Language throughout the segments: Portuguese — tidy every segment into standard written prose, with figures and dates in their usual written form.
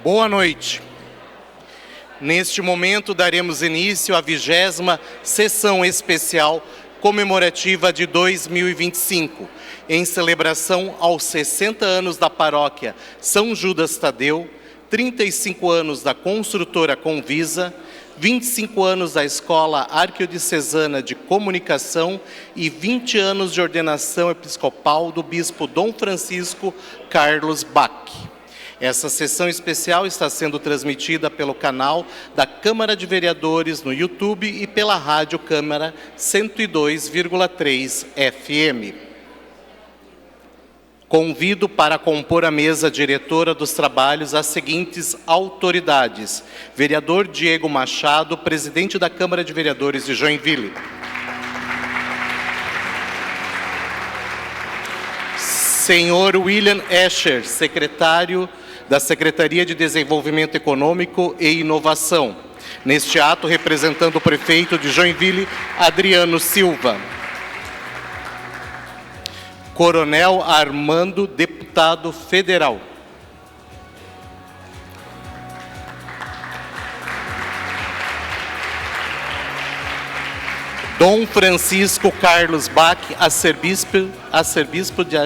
Boa noite. Neste momento daremos início à 20ª sessão especial comemorativa de 2025, em celebração aos 60 anos da paróquia São Judas Tadeu, 35 anos da construtora Convisa, 25 anos da Escola Arquidiocesana de Comunicação e 20 anos de ordenação episcopal do bispo Dom Francisco Carlos Bach. Essa sessão especial está sendo transmitida pelo canal da Câmara de Vereadores no YouTube e pela Rádio Câmara 102,3 FM. Convido para compor a mesa diretora dos trabalhos as seguintes autoridades: vereador Diego Machado, presidente da Câmara de Vereadores de Joinville. Senhor William Escher, secretário da Secretaria de Desenvolvimento Econômico e Inovação. Neste ato, representando o prefeito de Joinville, Adriano Silva. Coronel Armando, deputado federal. Dom Francisco Carlos Bach, arcebispo de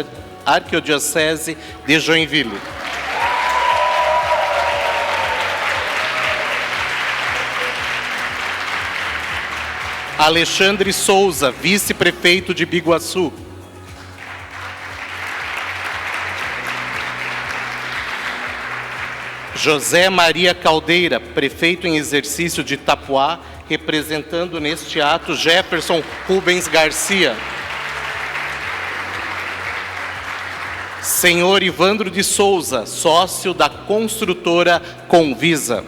Arquidiocese de Joinville. Alexandre Souza, vice-prefeito de Biguaçu. José Maria Caldeira, prefeito em exercício de Itapuá, representando neste ato Jefferson Rubens Garcia. Senhor Ivandro de Souza, sócio da construtora Convisa.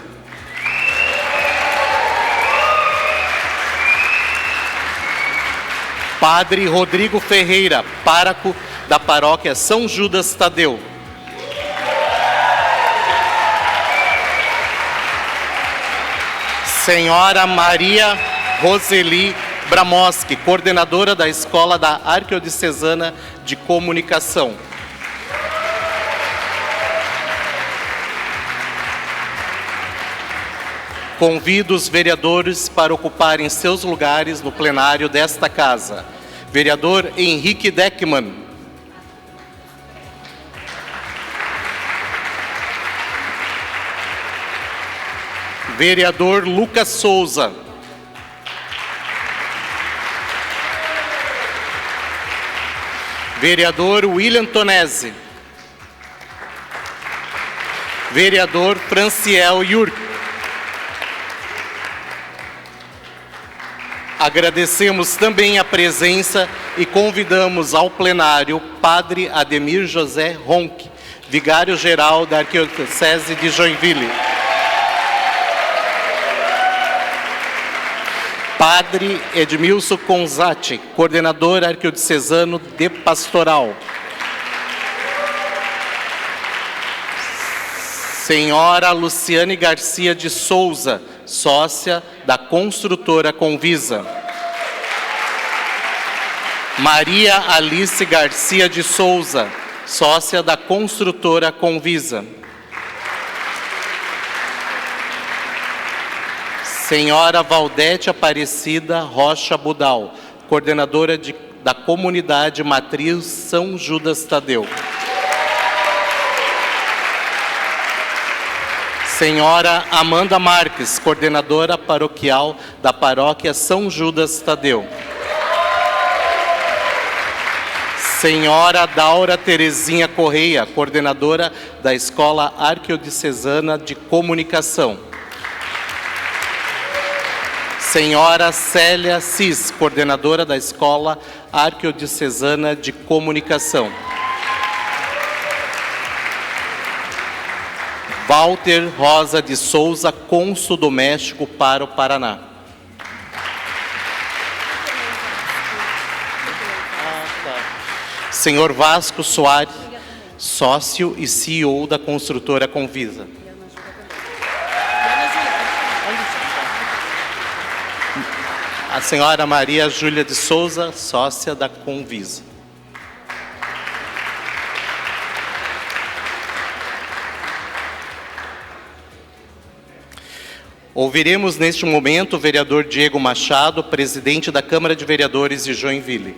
Padre Rodrigo Ferreira, pároco da paróquia São Judas Tadeu. Senhora Maria Roseli Bramoski, coordenadora da Escola da Arquidiocesana de Comunicação. Convido os vereadores para ocuparem seus lugares no plenário desta casa. Vereador Henrique Deckmann. Vereador Lucas Souza. Vereador William Tonesi. Vereador Franciel Yurk. Agradecemos também a presença e convidamos ao plenário Padre Ademir José Ronck, vigário-geral da Arquidiocese de Joinville. Padre Edmilson Conzati, coordenador arquidiocesano de pastoral. Senhora Luciane Garcia de Souza, sócia da construtora Convisa. Maria Alice Garcia de Souza, sócia da construtora Convisa. Senhora Valdete Aparecida Rocha Budal, coordenadora da comunidade matriz São Judas Tadeu. Senhora Amanda Marques, coordenadora paroquial da paróquia São Judas Tadeu. Senhora Daura Terezinha Correia, coordenadora da Escola Arquidiocesana de Comunicação. Senhora Célia Cis, coordenadora da Escola Arquidiocesana de Comunicação. Walter Rosa de Souza, cônsul do México para o Paraná. Senhor Vasco Soares, sócio e CEO da construtora Convisa. A senhora Maria Júlia de Souza, sócia da Convisa. Ouviremos neste momento o vereador Diego Machado, presidente da Câmara de Vereadores de Joinville.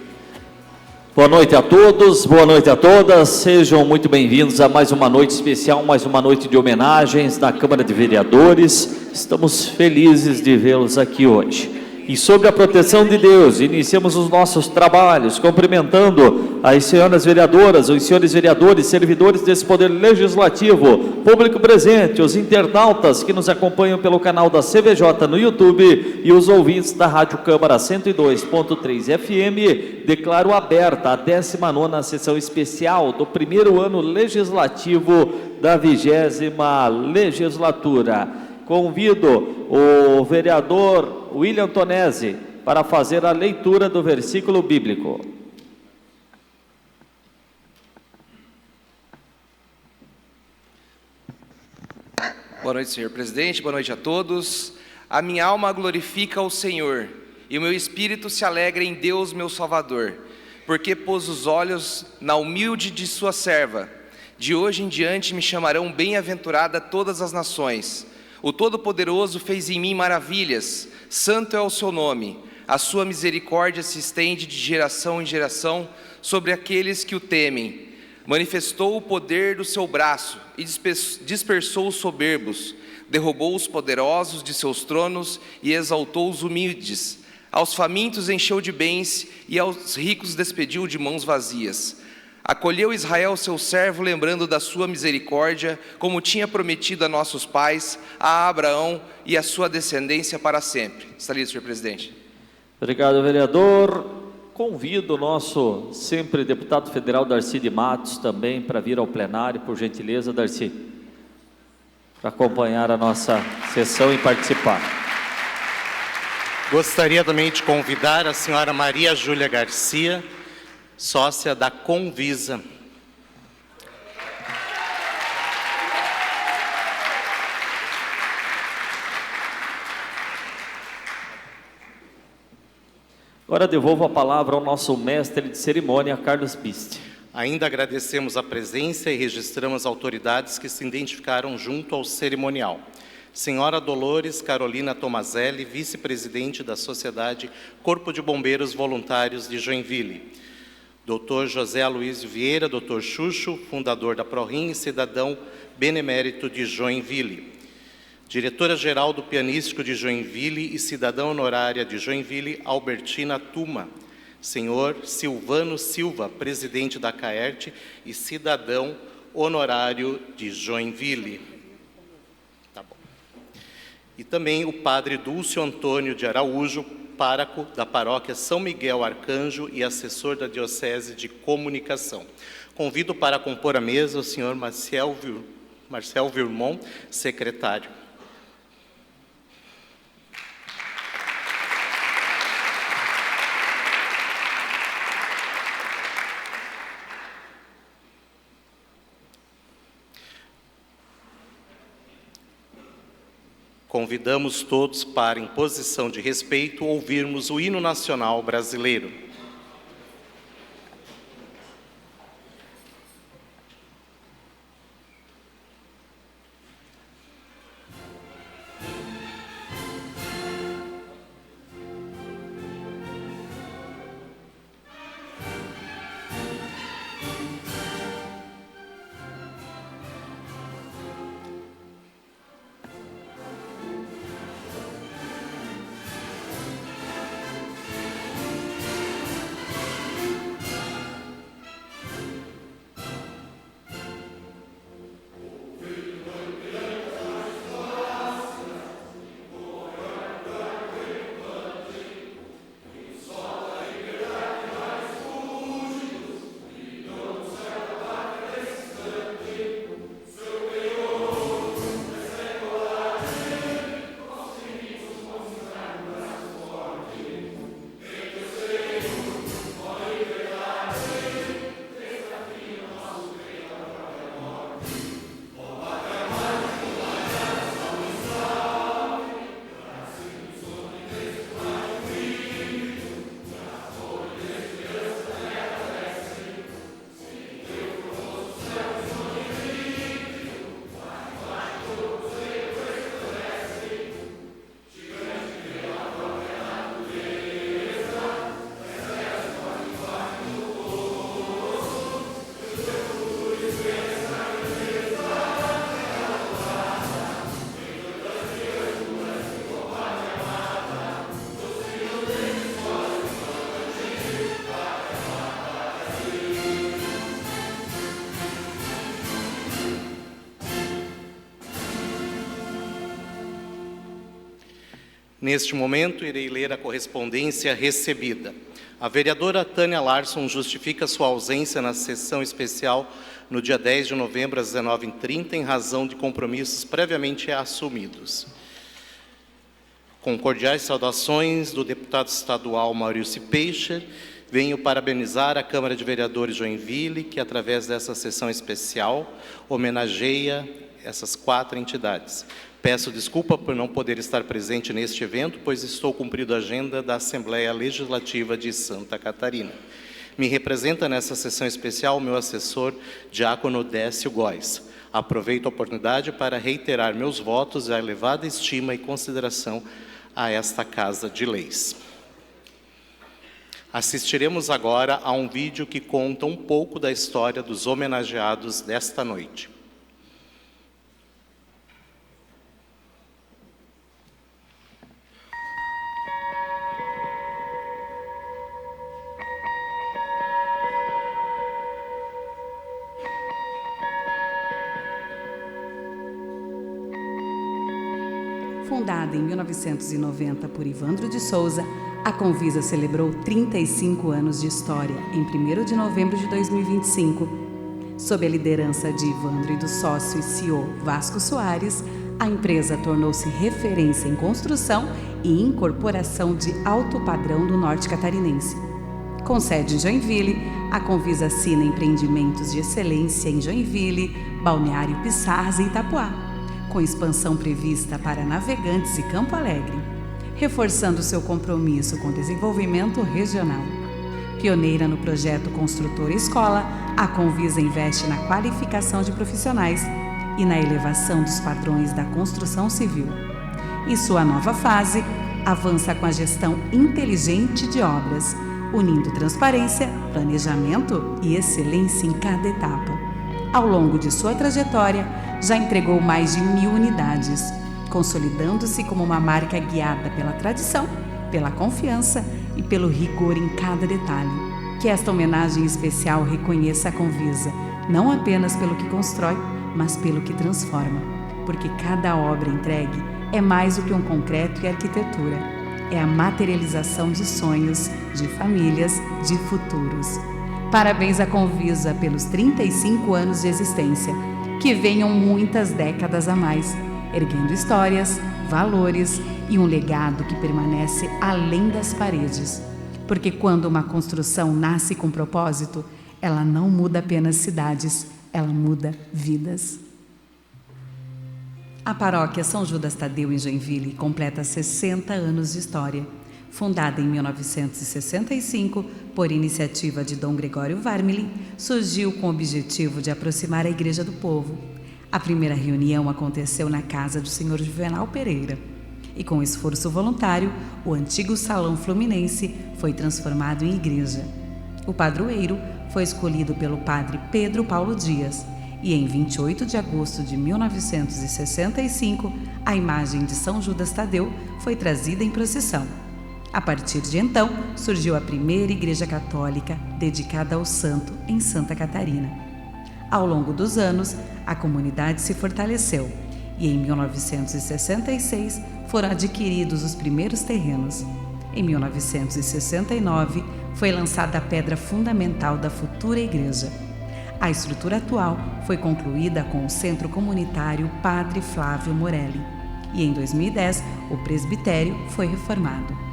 Boa noite a todos, boa noite a todas, sejam muito bem-vindos a mais uma noite especial, mais uma noite de homenagens da Câmara de Vereadores. Estamos felizes de vê-los aqui hoje. E sobre a proteção de Deus, iniciamos os nossos trabalhos, cumprimentando as senhoras vereadoras, os senhores vereadores, servidores desse Poder Legislativo, público presente, os internautas que nos acompanham pelo canal da CVJ no YouTube e os ouvintes da Rádio Câmara 102.3 FM. Declaro aberta a 19ª sessão especial do primeiro ano legislativo da 20ª legislatura. Convido o vereador William Tonesi para fazer a leitura do versículo bíblico. Boa noite, senhor presidente, boa noite a todos. A minha alma glorifica o Senhor, e o meu espírito se alegra em Deus, meu Salvador, porque pôs os olhos na humilde de sua serva. De hoje em diante me chamarão bem-aventurada todas as nações. O Todo-Poderoso fez em mim maravilhas, santo é o seu nome. A sua misericórdia se estende de geração em geração sobre aqueles que o temem. Manifestou o poder do seu braço e dispersou os soberbos, derrubou os poderosos de seus tronos e exaltou os humildes. Aos famintos encheu de bens e aos ricos despediu de mãos vazias. Acolheu Israel, seu servo, lembrando da sua misericórdia, como tinha prometido a nossos pais, a Abraão e a sua descendência para sempre. Está lido, senhor presidente. Obrigado, vereador. Convido o nosso sempre deputado federal Darcy de Matos também para vir ao plenário, por gentileza, Darcy, para acompanhar a nossa sessão e participar. Gostaria também de convidar a senhora Maria Júlia Garcia, sócia da Convisa. Agora devolvo a palavra ao nosso mestre de cerimônia, Carlos Biste. Ainda agradecemos a presença e registramos autoridades que se identificaram junto ao cerimonial. Senhora Dolores Carolina Tomazelli, vice-presidente da Sociedade Corpo de Bombeiros Voluntários de Joinville. Dr. José Aloysio Vieira, Dr. Xuxo, fundador da ProRim e cidadão benemérito de Joinville. Diretora-geral do Pianístico de Joinville e cidadã honorária de Joinville, Albertina Tuma. Senhor Silvano Silva, presidente da CAERT e cidadão honorário de Joinville. Tá bom. E também o padre Dúcio Antônio de Araújo, pároco da paróquia São Miguel Arcanjo e assessor da Diocese de Comunicação. Convido para compor a mesa o senhor Marcel Virmont, secretário. Convidamos todos para, em posição de respeito, ouvirmos o hino nacional brasileiro. Neste momento, irei ler a correspondência recebida. A vereadora Tânia Larson justifica sua ausência na sessão especial no dia 10 de novembro, às 19h30, em razão de compromissos previamente assumidos. Com cordiais saudações do deputado estadual Maurício Peixe, venho parabenizar a Câmara de Vereadores de Joinville, que, através dessa sessão especial, homenageia essas 4 entidades. Peço desculpa por não poder estar presente neste evento, pois estou cumprindo a agenda da Assembleia Legislativa de Santa Catarina. Me representa nessa sessão especial o meu assessor, Diácono Décio Góes. Aproveito a oportunidade para reiterar meus votos e a elevada estima e consideração a esta Casa de Leis. Assistiremos agora a um vídeo que conta um pouco da história dos homenageados desta noite. Fundada em 1990 por Ivandro de Souza, a Convisa celebrou 35 anos de história em 1º de novembro de 2025. Sob a liderança de Ivandro e do sócio e CEO Vasco Soares, a empresa tornou-se referência em construção e incorporação de alto padrão do norte catarinense. Com sede em Joinville, a Convisa assina empreendimentos de excelência em Joinville, Balneário Pissarras e Itapuá, com expansão prevista para Navegantes e Campo Alegre, reforçando seu compromisso com o desenvolvimento regional. Pioneira no projeto Construtor Escola, a Convisa investe na qualificação de profissionais e na elevação dos padrões da construção civil. Em sua nova fase, avança com a gestão inteligente de obras, unindo transparência, planejamento e excelência em cada etapa. Ao longo de sua trajetória, já entregou mais de 1.000 unidades, consolidando-se como uma marca guiada pela tradição, pela confiança e pelo rigor em cada detalhe. Que esta homenagem especial reconheça a Convisa, não apenas pelo que constrói, mas pelo que transforma, porque cada obra entregue é mais do que um concreto e arquitetura, é a materialização de sonhos, de famílias, de futuros. Parabéns à Convisa pelos 35 anos de existência, que venham muitas décadas a mais, erguendo histórias, valores e um legado que permanece além das paredes. Porque quando uma construção nasce com propósito, ela não muda apenas cidades, ela muda vidas. A paróquia São Judas Tadeu, em Joinville, completa 60 anos de história. Fundada em 1965 por iniciativa de Dom Gregório Varmely, surgiu com o objetivo de aproximar a Igreja do povo. A primeira reunião aconteceu na casa do Sr. Juvenal Pereira. E com esforço voluntário, o antigo Salão Fluminense foi transformado em igreja. O padroeiro foi escolhido pelo padre Pedro Paulo Dias, e em 28 de agosto de 1965, a imagem de São Judas Tadeu foi trazida em procissão. A partir de então, surgiu a primeira igreja católica dedicada ao santo em Santa Catarina. Ao longo dos anos, a comunidade se fortaleceu e em 1966 foram adquiridos os primeiros terrenos. Em 1969, foi lançada a pedra fundamental da futura igreja. A estrutura atual foi concluída com o Centro Comunitário Padre Flávio Morelli e em 2010 o presbitério foi reformado.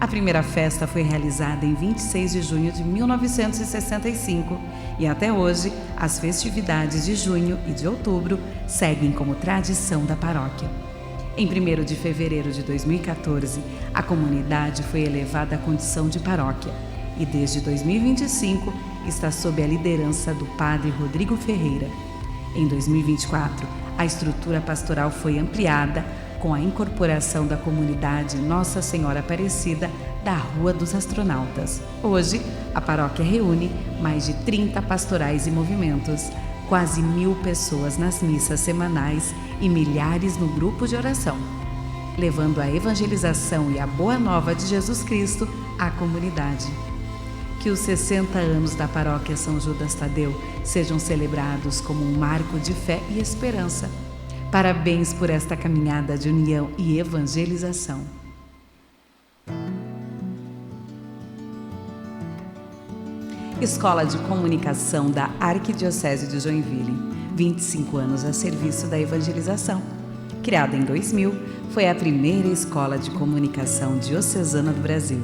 A primeira festa foi realizada em 26 de junho de 1965 e até hoje as festividades de junho e de outubro seguem como tradição da paróquia. Em 1º de fevereiro de 2014, a comunidade foi elevada à condição de paróquia e desde 2025 está sob a liderança do Padre Rodrigo Ferreira. Em 2024, a estrutura pastoral foi ampliada com a incorporação da comunidade Nossa Senhora Aparecida da Rua dos Astronautas. Hoje, a paróquia reúne mais de 30 pastorais e movimentos, quase 1.000 pessoas nas missas semanais e milhares no grupo de oração, levando a evangelização e a boa nova de Jesus Cristo à comunidade. Que os 60 anos da paróquia São Judas Tadeu sejam celebrados como um marco de fé e esperança. Parabéns por esta caminhada de união e evangelização. Escola de Comunicação da Arquidiocese de Joinville, 25 anos a serviço da evangelização. Criada em 2000, foi a primeira escola de comunicação diocesana do Brasil,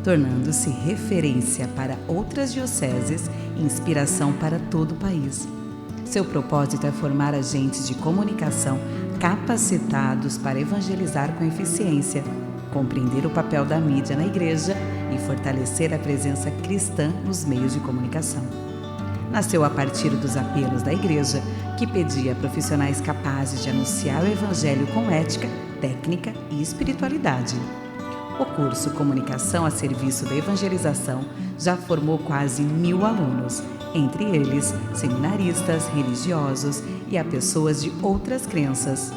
tornando-se referência para outras dioceses e inspiração para todo o país. Seu propósito é formar agentes de comunicação capacitados para evangelizar com eficiência, compreender o papel da mídia na igreja e fortalecer a presença cristã nos meios de comunicação. Nasceu a partir dos apelos da igreja, que pedia profissionais capazes de anunciar o evangelho com ética, técnica e espiritualidade. O curso Comunicação a Serviço da Evangelização já formou quase 1.000 alunos, entre eles seminaristas, religiosos e a pessoas de outras crenças.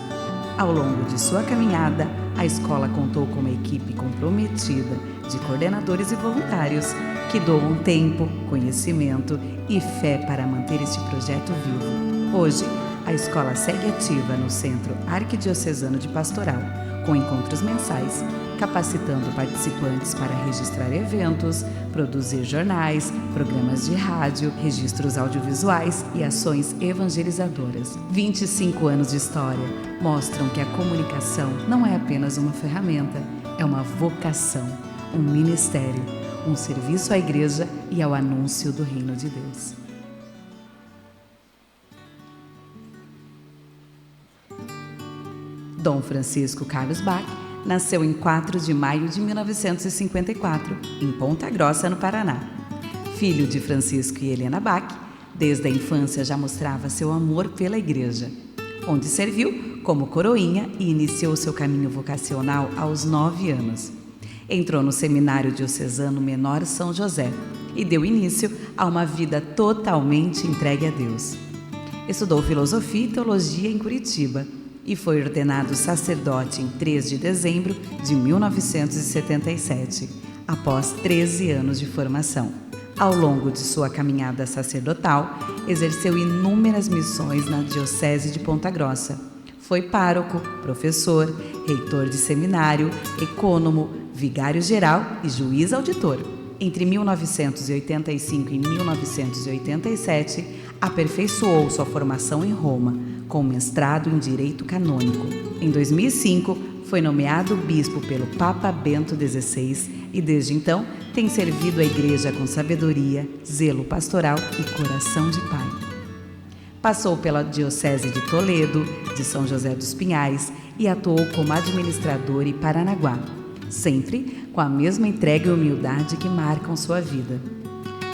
Ao longo de sua caminhada, a escola contou com uma equipe comprometida de coordenadores e voluntários que doam tempo, conhecimento e fé para manter este projeto vivo. Hoje, a escola segue ativa no Centro Arquidiocesano de Pastoral, com encontros mensais, capacitando participantes para registrar eventos, produzir jornais, programas de rádio, registros audiovisuais e ações evangelizadoras. 25 anos de história mostram que a comunicação não é apenas uma ferramenta, é uma vocação, um ministério, um serviço à igreja e ao anúncio do reino de Deus. Dom Francisco Carlos Bach nasceu em 4 de maio de 1954, em Ponta Grossa, no Paraná. Filho de Francisco e Helena Bach, desde a infância já mostrava seu amor pela igreja, onde serviu como coroinha e iniciou seu caminho vocacional aos 9 anos. Entrou no Seminário Diocesano Menor São José e deu início a uma vida totalmente entregue a Deus. Estudou filosofia e teologia em Curitiba e foi ordenado sacerdote em 3 de dezembro de 1977, após 13 anos de formação. Ao longo de sua caminhada sacerdotal, exerceu inúmeras missões na Diocese de Ponta Grossa. Foi pároco, professor, reitor de seminário, ecônomo, vigário-geral e juiz auditor. Entre 1985 e 1987, aperfeiçoou sua formação em Roma, com mestrado em Direito Canônico. Em 2005, foi nomeado bispo pelo Papa Bento XVI e, desde então, tem servido a Igreja com sabedoria, zelo pastoral e coração de pai. Passou pela Diocese de Toledo, de São José dos Pinhais e atuou como administrador em Paranaguá, sempre com a mesma entrega e humildade que marcam sua vida.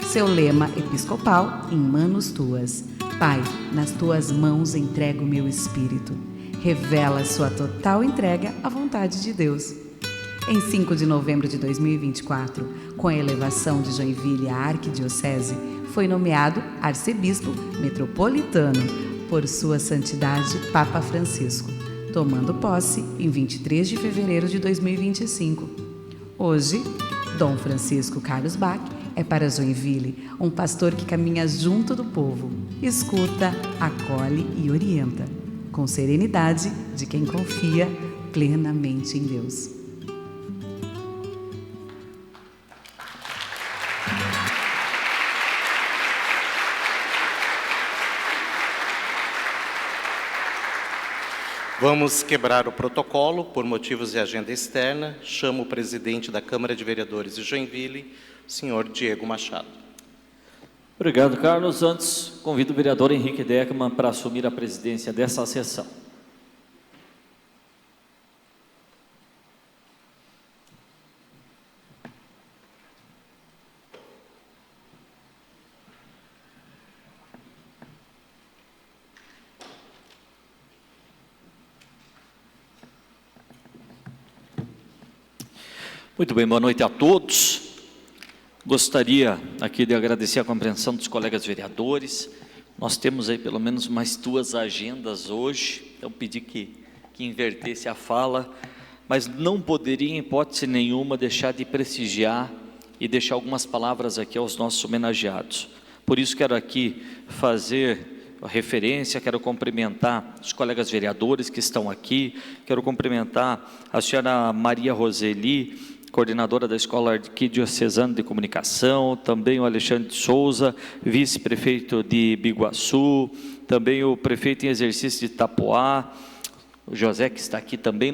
Seu lema episcopal, In Manus Tuas: Pai, nas tuas mãos entrego o meu espírito, revela sua total entrega à vontade de Deus. Em 5 de novembro de 2024, com a elevação de Joinville à arquidiocese, foi nomeado arcebispo metropolitano por sua santidade Papa Francisco, tomando posse em 23 de fevereiro de 2025. Hoje, Dom Francisco Carlos Bach é para Joinville um pastor que caminha junto do povo, escuta, acolhe e orienta, com serenidade de quem confia plenamente em Deus. Vamos quebrar o protocolo por motivos de agenda externa. Chamo o presidente da Câmara de Vereadores de Joinville, o senhor Diego Machado. Obrigado, Carlos. Antes, convido o vereador Henrique Deckmann para assumir a presidência dessa sessão. Muito bem, boa noite a todos. Gostaria aqui de agradecer a compreensão dos colegas vereadores. Nós temos aí pelo menos mais 2 agendas hoje, então pedi que invertesse a fala, mas não poderia em hipótese nenhuma deixar de prestigiar e deixar algumas palavras aqui aos nossos homenageados. Por isso quero aqui fazer a referência, quero cumprimentar os colegas vereadores que estão aqui, quero cumprimentar a senhora Maria Roseli, coordenadora da Escola Arquidiocesana de Comunicação, também o Alexandre de Souza, vice-prefeito de Biguaçu, também o prefeito em exercício de Itapoá, o José, que está aqui também.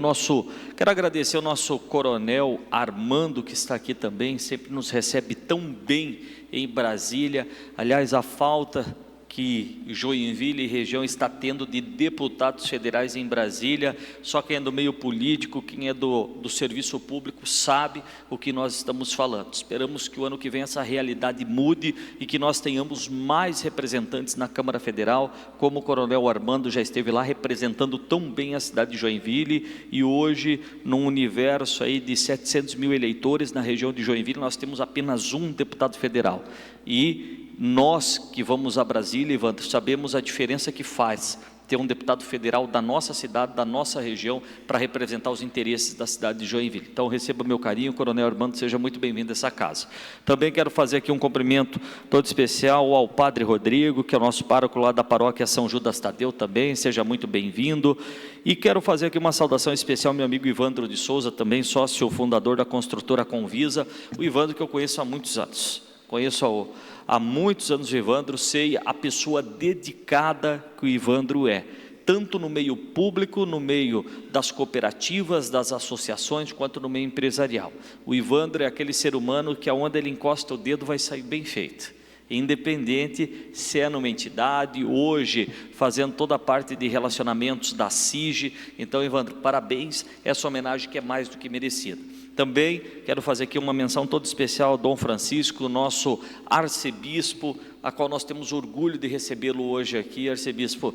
Quero agradecer ao nosso coronel Armando, que está aqui também, sempre nos recebe tão bem em Brasília. Aliás, a falta que Joinville e região está tendo de deputados federais em Brasília, só quem é do meio político, quem é do serviço público sabe o que nós estamos falando. Esperamos que o ano que vem essa realidade mude e que nós tenhamos mais representantes na Câmara Federal, como o coronel Armando já esteve lá representando tão bem a cidade de Joinville, e hoje, num universo aí de 700 mil eleitores na região de Joinville, nós temos apenas um deputado federal. E nós que vamos a Brasília, Evandro, sabemos a diferença que faz ter um deputado federal da nossa cidade, da nossa região, para representar os interesses da cidade de Joinville. Então, receba meu carinho, coronel Armando, seja muito bem-vindo a essa casa. Também quero fazer aqui um cumprimento todo especial ao padre Rodrigo, que é o nosso pároco lá da paróquia São Judas Tadeu também, seja muito bem-vindo. E quero fazer aqui uma saudação especial ao meu amigo Ivandro de Souza, também sócio fundador da construtora Convisa, o Ivandro que eu conheço há muitos anos. Conheço há muitos anos o Ivandro, sei a pessoa dedicada que o Ivandro é, tanto no meio público, no meio das cooperativas, das associações, quanto no meio empresarial. O Ivandro é aquele ser humano que aonde ele encosta o dedo vai sair bem feito, independente se é numa entidade, hoje fazendo toda a parte de relacionamentos da CIG. Então, Ivandro, parabéns, essa homenagem que é mais do que merecida. Também quero fazer aqui uma menção toda especial ao Dom Francisco, nosso arcebispo, a qual nós temos orgulho de recebê-lo hoje aqui. Arcebispo,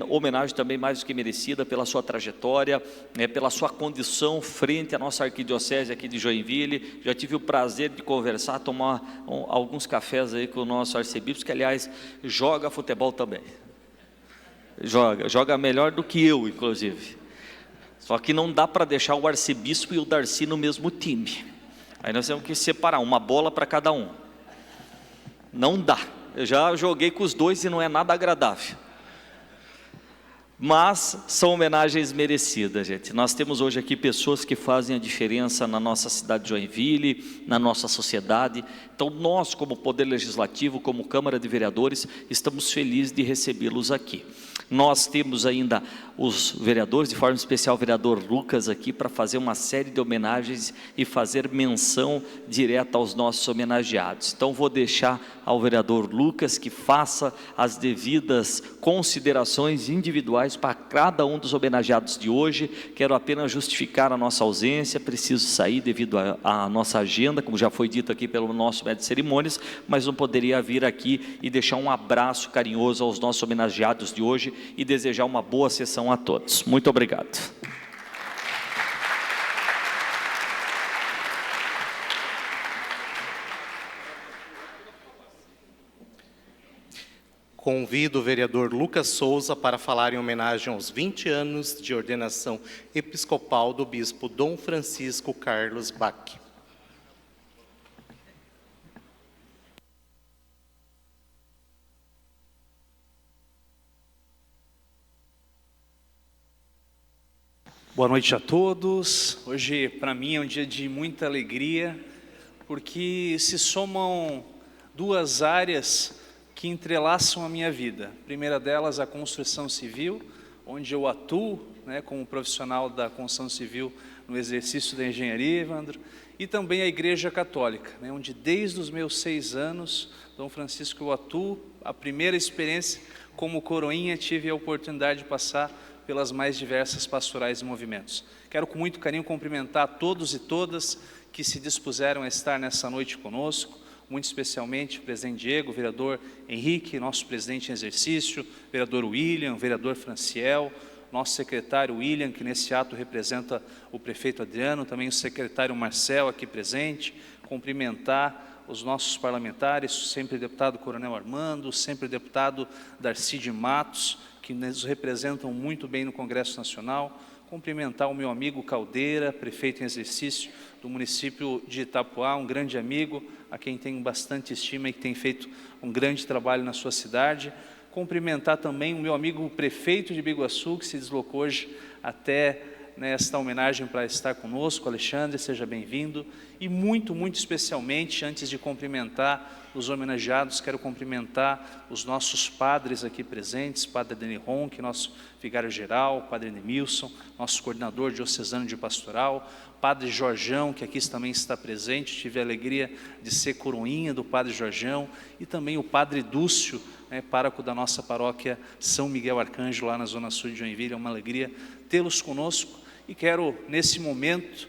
homenagem também mais do que merecida pela sua trajetória, pela sua condição frente à nossa arquidiocese aqui de Joinville. Já tive o prazer de conversar, tomar alguns cafés aí com o nosso arcebispo, que aliás joga futebol também, joga melhor do que eu, inclusive. Só que não dá para deixar o arcebispo e o Darcy no mesmo time. Aí nós temos que separar, uma bola para cada um. Não dá. Eu já joguei com os dois e não é nada agradável. Mas são homenagens merecidas, gente. Nós temos hoje aqui pessoas que fazem a diferença na nossa cidade de Joinville, na nossa sociedade. Então nós, como Poder Legislativo, como Câmara de Vereadores, estamos felizes de recebê-los aqui. Nós temos ainda os vereadores, de forma especial o vereador Lucas aqui, para fazer uma série de homenagens e fazer menção direta aos nossos homenageados. Então vou deixar ao vereador Lucas que faça as devidas considerações individuais para cada um dos homenageados de hoje. Quero apenas justificar a nossa ausência, preciso sair devido à nossa agenda, como já foi dito aqui pelo nosso mestre de cerimônias, mas não poderia vir aqui e deixar um abraço carinhoso aos nossos homenageados de hoje e desejar uma boa sessão a todos. Muito obrigado. Convido o vereador Lucas Souza para falar em homenagem aos 20 anos de ordenação episcopal do bispo Dom Francisco Carlos Bach. Boa noite a todos. Hoje, para mim, é um dia de muita alegria, porque se somam duas áreas que entrelaçam a minha vida. A primeira delas, a construção civil, onde eu atuo, como profissional da construção civil no exercício da engenharia, Evandro, e também a Igreja Católica, onde desde os meus 6 anos, Dom Francisco, eu atuo. A primeira experiência como coroinha tive a oportunidade de passar pelas mais diversas pastorais e movimentos. Quero com muito carinho cumprimentar todos e todas que se dispuseram a estar nessa noite conosco, muito especialmente o presidente Diego, o vereador Henrique, nosso presidente em exercício, o vereador William, o vereador Franciel, nosso secretário William, que nesse ato representa o prefeito Adriano, também o secretário Marcel aqui presente, cumprimentar os nossos parlamentares, sempre deputado Coronel Armando, sempre deputado Darcy de Matos, que nos representam muito bem no Congresso Nacional, cumprimentar o meu amigo Caldeira, prefeito em exercício do município de Itapoá, um grande amigo, a quem tenho bastante estima e que tem feito um grande trabalho na sua cidade. Cumprimentar também o meu amigo prefeito de Biguaçu, que se deslocou hoje até nesta homenagem para estar conosco. Alexandre, seja bem-vindo. E muito especialmente, antes de cumprimentar os homenageados, quero cumprimentar os nossos padres aqui presentes, Padre Deni Ronque, nosso vigário-geral, Padre Nemilson, nosso coordenador diocesano de pastoral, Padre Jorjão, que aqui também está presente, tive a alegria de ser coroinha do Padre Jorjão, e também o Padre Dúcio, pároco da nossa paróquia São Miguel Arcanjo, lá na Zona Sul de Joinville. É uma alegria tê-los conosco, e quero, nesse momento,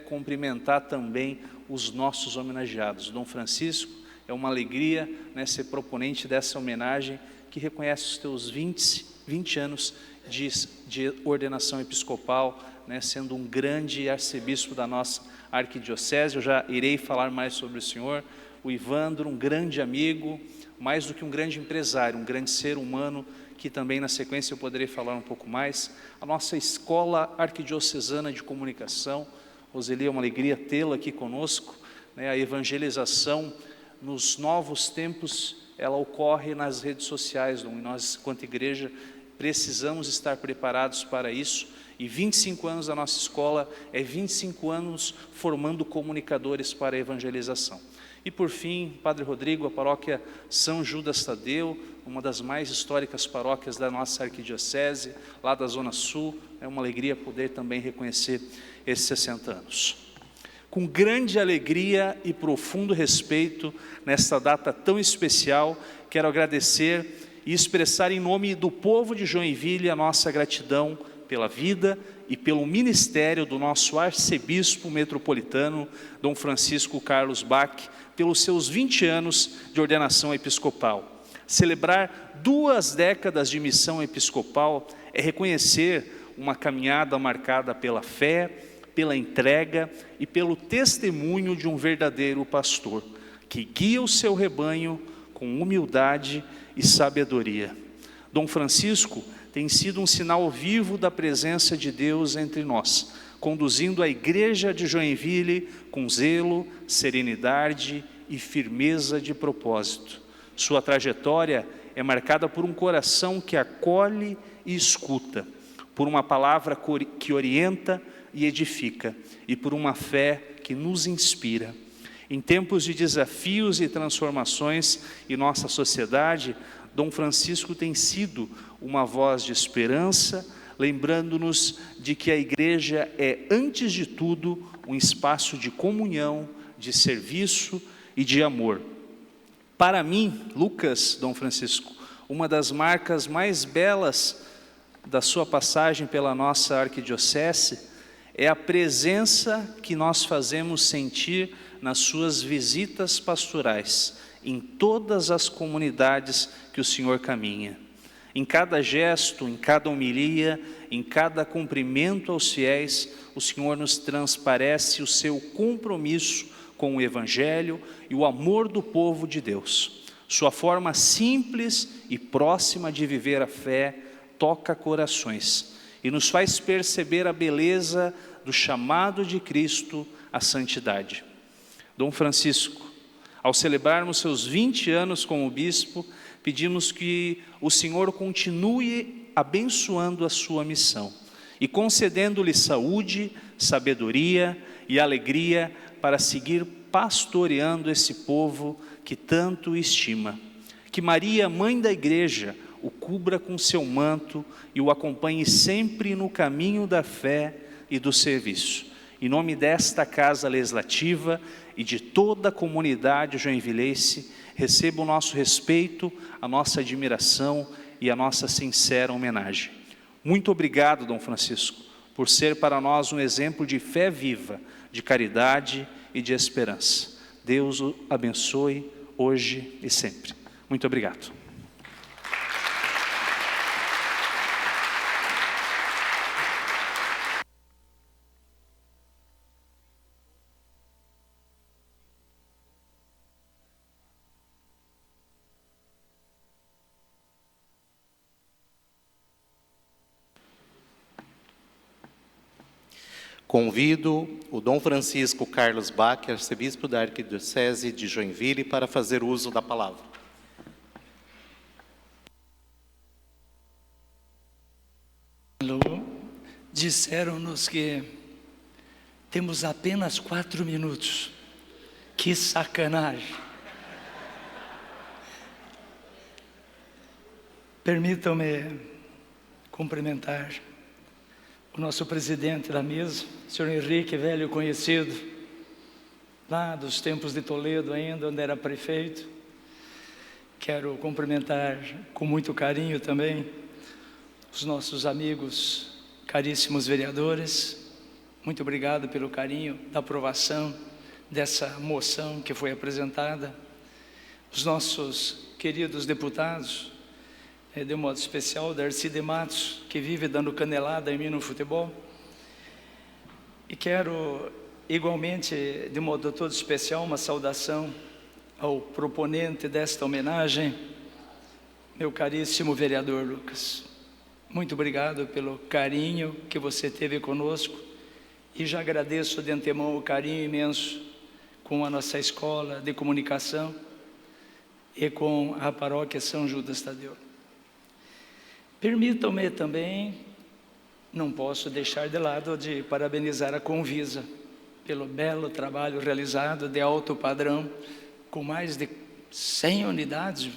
cumprimentar também os nossos homenageados. Dom Francisco, é uma alegria ser proponente dessa homenagem, que reconhece os teus 20 anos de ordenação episcopal, sendo um grande arcebispo da nossa arquidiocese. Eu já irei falar mais sobre o senhor. O Ivandro, um grande amigo, mais do que um grande empresário, um grande ser humano, que também na sequência eu poderei falar um pouco mais. A nossa Escola Arquidiocesana de Comunicação, Roseli, é uma alegria tê-la aqui conosco. A evangelização nos novos tempos, ela ocorre nas redes sociais, e nós, enquanto igreja, precisamos estar preparados para isso. E 25 anos da nossa escola é 25 anos formando comunicadores para a evangelização. E por fim, Padre Rodrigo, a paróquia São Judas Tadeu, uma das mais históricas paróquias da nossa arquidiocese, lá da Zona Sul. É uma alegria poder também reconhecer esses 60 anos. Com grande alegria e profundo respeito, nesta data tão especial, quero agradecer e expressar em nome do povo de Joinville a nossa gratidão pela vida e pelo ministério do nosso arcebispo metropolitano, Dom Francisco Carlos Bach, pelos seus 20 anos de ordenação episcopal. Celebrar 2 décadas de missão episcopal é reconhecer uma caminhada marcada pela fé, pela entrega e pelo testemunho de um verdadeiro pastor, que guia o seu rebanho com humildade e sabedoria. Dom Francisco tem sido um sinal vivo da presença de Deus entre nós, conduzindo a igreja de Joinville com zelo, serenidade e firmeza de propósito. Sua trajetória é marcada por um coração que acolhe e escuta, por uma palavra que orienta e edifica, e por uma fé que nos inspira. Em tempos de desafios e transformações em nossa sociedade, Dom Francisco tem sido uma voz de esperança, lembrando-nos de que a igreja é, antes de tudo, um espaço de comunhão, de serviço e de amor. Para mim, Lucas, Dom Francisco, uma das marcas mais belas da sua passagem pela nossa arquidiocese é a presença que nós fazemos sentir nas suas visitas pastorais, em todas as comunidades que o Senhor caminha. Em cada gesto, em cada homilia, em cada cumprimento aos fiéis, o Senhor nos transparece o seu compromisso com o Evangelho e o amor do povo de Deus. Sua forma simples e próxima de viver a fé toca corações e nos faz perceber a beleza do chamado de Cristo à santidade. Dom Francisco, ao celebrarmos seus 20 anos como bispo, pedimos que o Senhor continue abençoando a sua missão e concedendo-lhe saúde, sabedoria e alegria para seguir pastoreando esse povo que tanto estima. Que Maria, Mãe da Igreja, o cubra com seu manto e o acompanhe sempre no caminho da fé e do serviço. Em nome desta Casa Legislativa e de toda a comunidade joinvilense, receba o nosso respeito, a nossa admiração e a nossa sincera homenagem. Muito obrigado, Dom Francisco, por ser para nós um exemplo de fé viva, de caridade e de esperança. Deus o abençoe hoje e sempre. Muito obrigado. Convido o Dom Francisco Carlos Bach, arcebispo da Arquidiocese de Joinville, para fazer uso da palavra. Alô, Disseram-nos que temos apenas 4 minutos. Que sacanagem! Permitam-me cumprimentar o nosso presidente da mesa, o senhor Henrique, velho conhecido, lá dos tempos de Toledo ainda, onde era prefeito. Quero cumprimentar com muito carinho também os nossos amigos, caríssimos vereadores. Muito obrigado pelo carinho da aprovação dessa moção que foi apresentada. Os nossos queridos deputados, de modo especial, Darcy de Matos, que vive dando canelada em mim no futebol. E quero, igualmente, de modo todo especial, uma saudação ao proponente desta homenagem, meu caríssimo vereador Lucas. Muito obrigado pelo carinho que você teve conosco, e já agradeço de antemão o carinho imenso com a nossa escola de comunicação e com a paróquia São Judas Tadeu. Permitam-me também, não posso deixar de lado de parabenizar a Convisa pelo belo trabalho realizado de alto padrão, com mais de 100 unidades,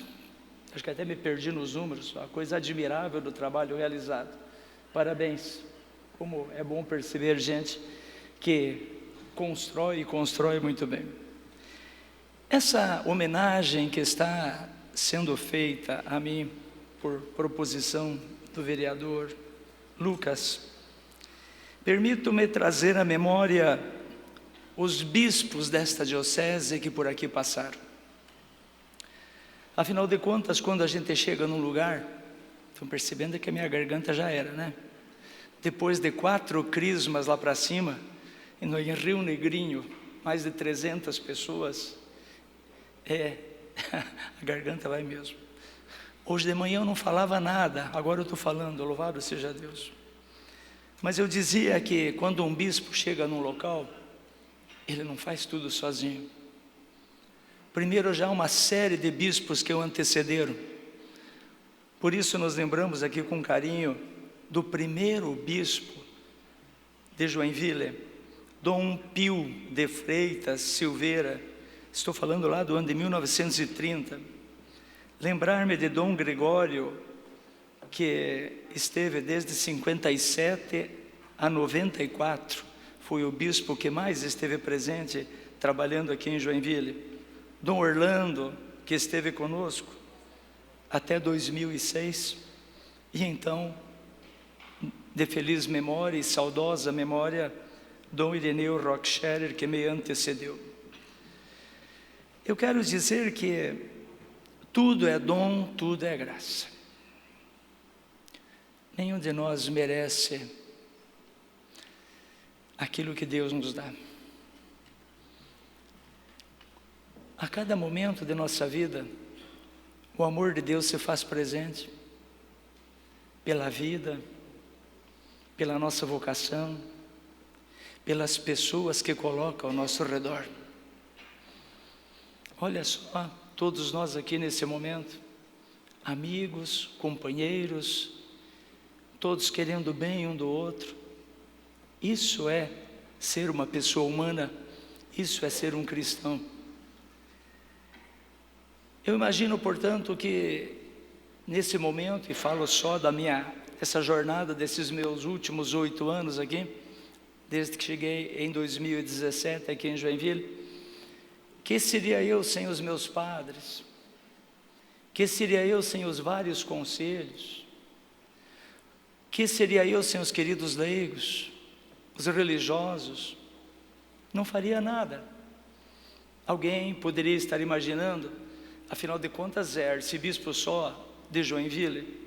acho que até me perdi nos números, uma coisa admirável do trabalho realizado. Parabéns, como é bom perceber gente que constrói e constrói muito bem. Essa homenagem que está sendo feita a mim, por proposição do vereador Lucas, permito-me trazer à memória os bispos desta diocese que por aqui passaram. Afinal de contas, quando a gente chega num lugar, estão percebendo que a minha garganta já era, né? Depois de 4 crismas lá para cima, em Rio Negrinho, mais de 300 pessoas, a garganta vai mesmo. Hoje de manhã eu não falava nada, agora eu estou falando, louvado seja Deus. Mas eu dizia que quando um bispo chega num local, ele não faz tudo sozinho. Primeiro, já há uma série de bispos que o antecederam. Por isso nós lembramos aqui com carinho do primeiro bispo de Joinville, Dom Pio de Freitas Silveira. Estou falando lá do ano de 1930. Lembrar-me de Dom Gregório, que esteve desde 57 a 94, foi o bispo que mais esteve presente trabalhando aqui em Joinville. Dom Orlando, que esteve conosco até 2006, e então, de feliz memória e saudosa memória, Dom Ireneu Rockscherer, que me antecedeu. Eu quero dizer que tudo é dom, tudo é graça. Nenhum de nós merece aquilo que Deus nos dá. A cada momento de nossa vida, o amor de Deus se faz presente pela vida, pela nossa vocação, pelas pessoas que coloca ao nosso redor. Olha só, todos nós aqui nesse momento, amigos, companheiros, todos querendo bem um do outro. Isso é ser uma pessoa humana, isso é ser um cristão. Eu imagino, portanto, que nesse momento, e falo só essa jornada desses meus últimos 8 anos aqui, desde que cheguei em 2017 aqui em Joinville, que seria eu sem os meus padres? Que seria eu sem os vários conselhos? Que seria eu sem os queridos leigos, os religiosos? Não faria nada. Alguém poderia estar imaginando, afinal de contas, arcebispo só de Joinville.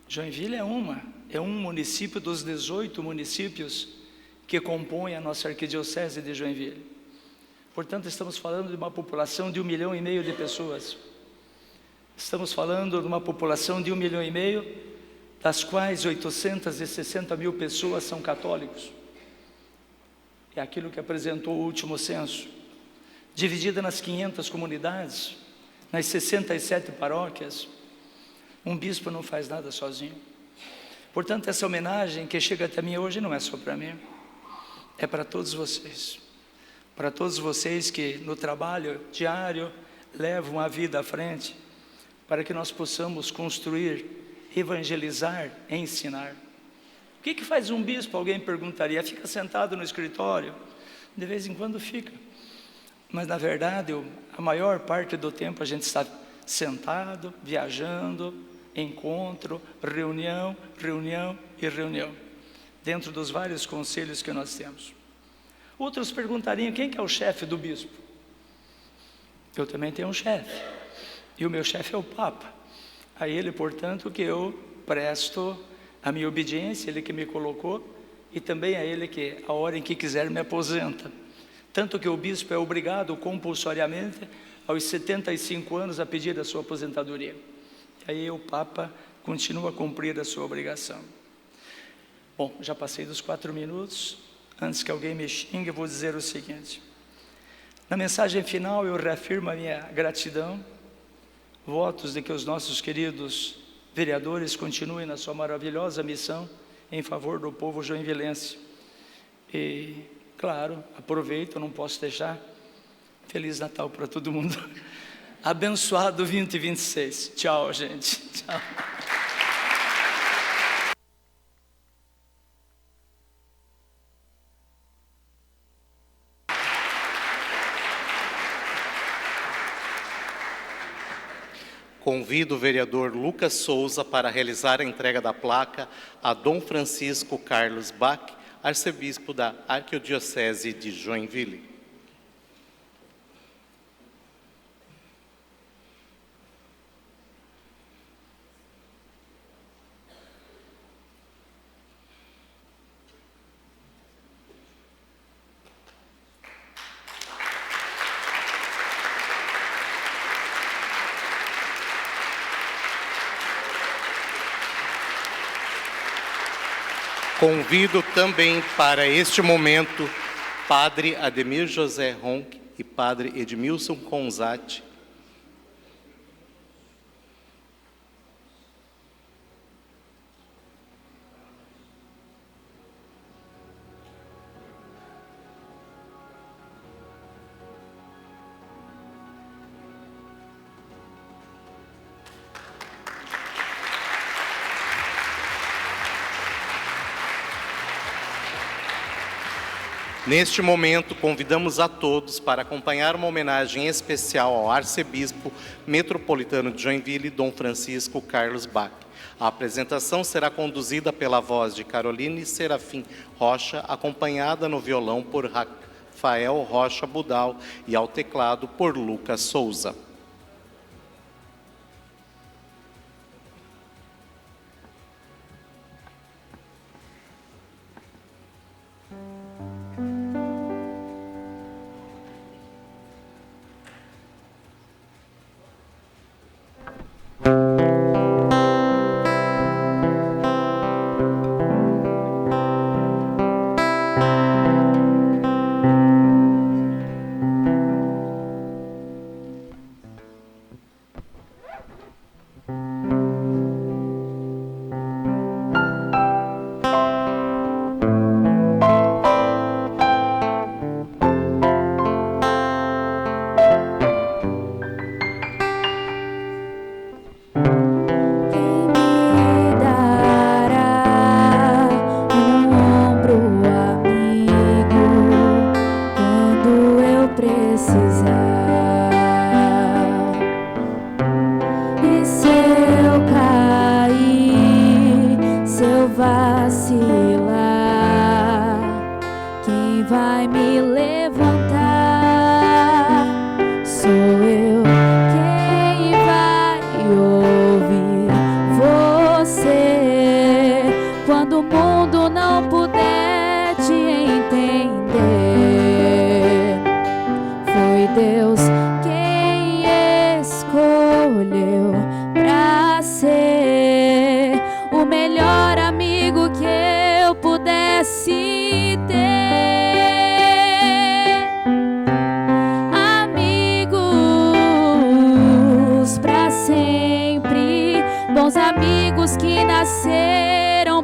Joinville é um município dos 18 municípios que compõem a nossa arquidiocese de Joinville. Portanto, estamos falando de uma população de 1,5 milhão de pessoas. Estamos falando de uma população de 1,5 milhão, das quais 860 mil pessoas são católicos. É aquilo que apresentou o último censo. Dividida nas 500 comunidades, nas 67 paróquias, um bispo não faz nada sozinho. Portanto, essa homenagem que chega até mim hoje não é só para mim, é para todos vocês. Para todos vocês que no trabalho diário levam a vida à frente, para que nós possamos construir, evangelizar, ensinar. O que faz um bispo? Alguém perguntaria. Fica sentado no escritório? De vez em quando fica. Mas na verdade, a maior parte do tempo a gente está sentado, viajando, encontro, reunião, reunião e reunião, dentro dos vários conselhos que nós temos. Outros perguntariam, quem que é o chefe do bispo? Eu também tenho um chefe, e o meu chefe é o Papa. A ele, portanto, que eu presto a minha obediência, ele que me colocou, e também a ele que, a hora em que quiser, me aposenta. Tanto que o bispo é obrigado compulsoriamente, aos 75 anos, a pedir a sua aposentadoria. E aí o Papa continua a cumprir a sua obrigação. Bom, já passei dos 4 minutos. Antes que alguém me xingue, eu vou dizer o seguinte. Na mensagem final, eu reafirmo a minha gratidão, votos de que os nossos queridos vereadores continuem na sua maravilhosa missão em favor do povo joinvilense. E, claro, aproveito, não posso deixar, Feliz Natal para todo mundo. Abençoado 2026. Tchau, gente. Tchau. Convido o vereador Lucas Souza para realizar a entrega da placa a Dom Francisco Carlos Bach, arcebispo da Arquidiocese de Joinville. Convido também para este momento Padre Ademir José Ronck e Padre Edmilson Conzati. Neste momento, convidamos a todos para acompanhar uma homenagem especial ao arcebispo metropolitano de Joinville, Dom Francisco Carlos Bach. A apresentação será conduzida pela voz de Caroline Serafim Rocha, acompanhada no violão por Rafael Rocha Budal e ao teclado por Lucas Souza. Amigos que nasceram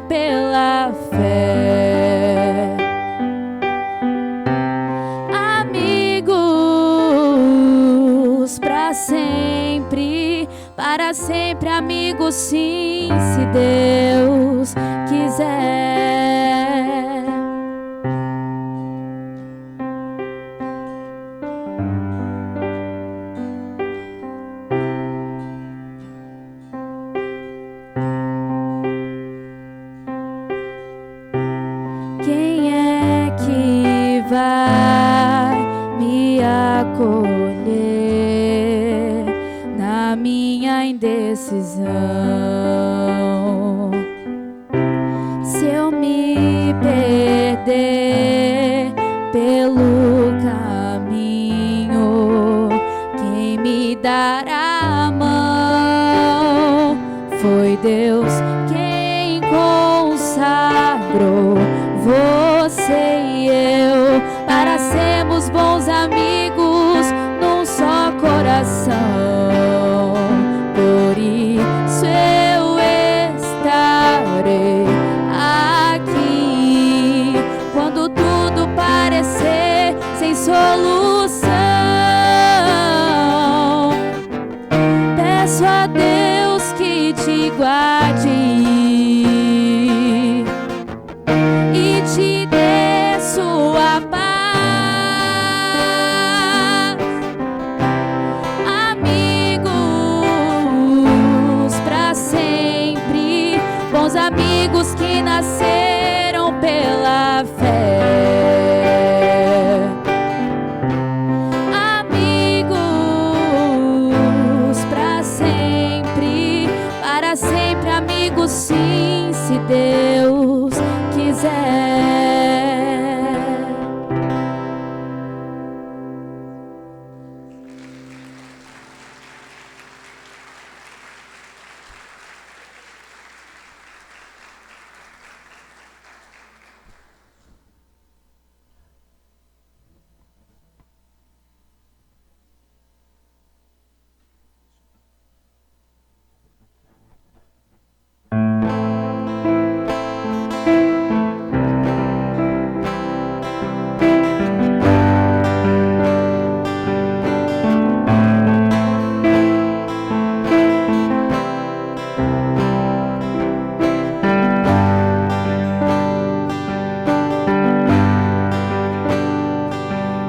sempre amigos, sim, se Deus quiser. Quem é que vai me acolher na minha indecisão? Se eu me perder pelo caminho, quem me dará a mão? Foi Deus quem consagrou você e eu para sermos bons amigos num só coração. Por isso eu estarei aqui quando tudo parecer sem solução. Peço a Deus que te guarde e te dê sua paz. Amigos pra sempre, bons amigos que nasceram pela fé. Amigos pra sempre, para sempre amigos, sim, se Deus quiser.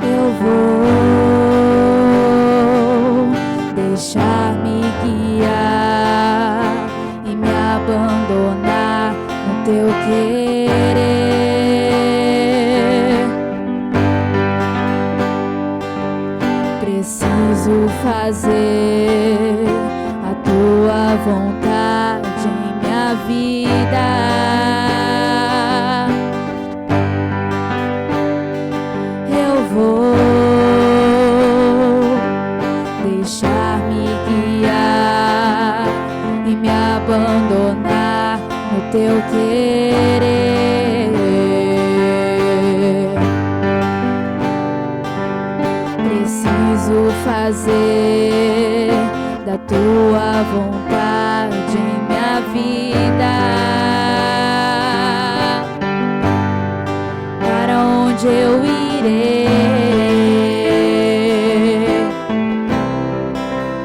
Eu vou deixar-me guiar e me abandonar no teu querer. Preciso fazer a tua vontade em minha vida. Eu vou deixar-me guiar e me abandonar no teu querer. Preciso fazer da tua vontade em minha vida. Para onde eu irei?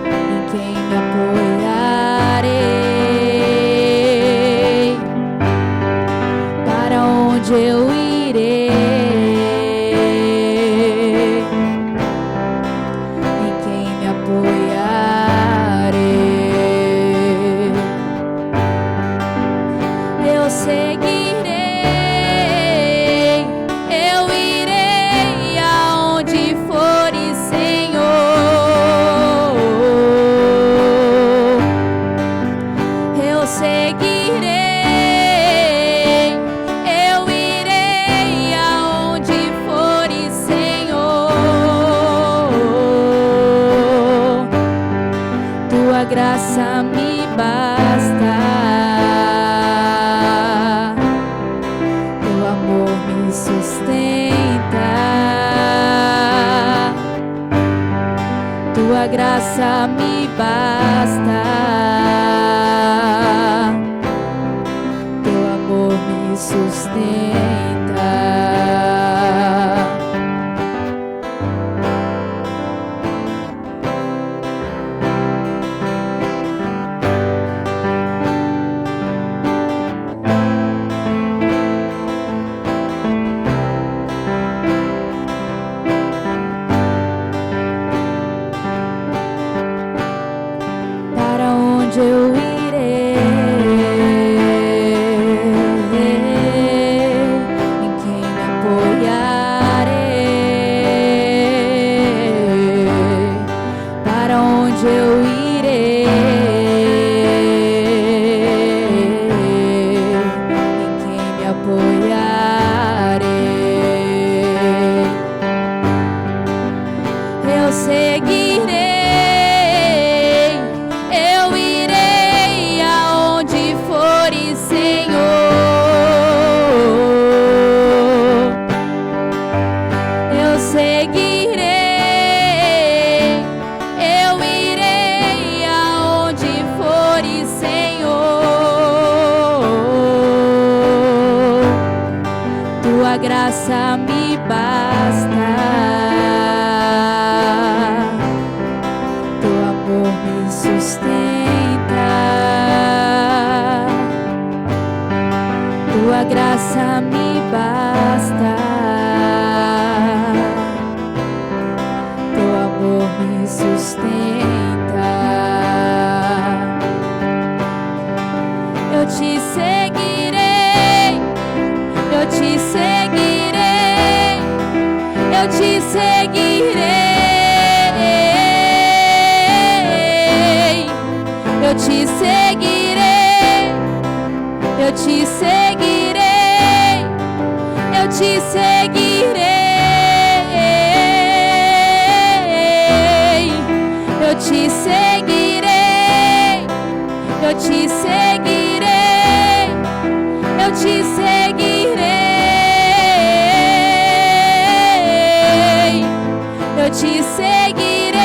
Em quem me apoiarei? Para onde eu irei? Em quem me apoiarei? Eu seguirei, eu irei aonde fores, Senhor. Eu seguirei, eu irei aonde fores, Senhor. Tua graça me basta. Teu amor me sustenta. Tua graça me basta. Teu amor me sustenta. apoiarei. Eu seguirei, eu irei aonde fores, Senhor. Eu seguirei, eu irei aonde fores, Senhor. Tua graça me basta, teu amor me sustenta, tua graça me basta, teu amor me sustenta. Eu te seguirei, eu te seguirei, eu te seguirei, eu te seguirei, eu te seguirei, eu te seguirei, eu te seguirei, eu te seguirei, eu te seguirei, eu te seguirei,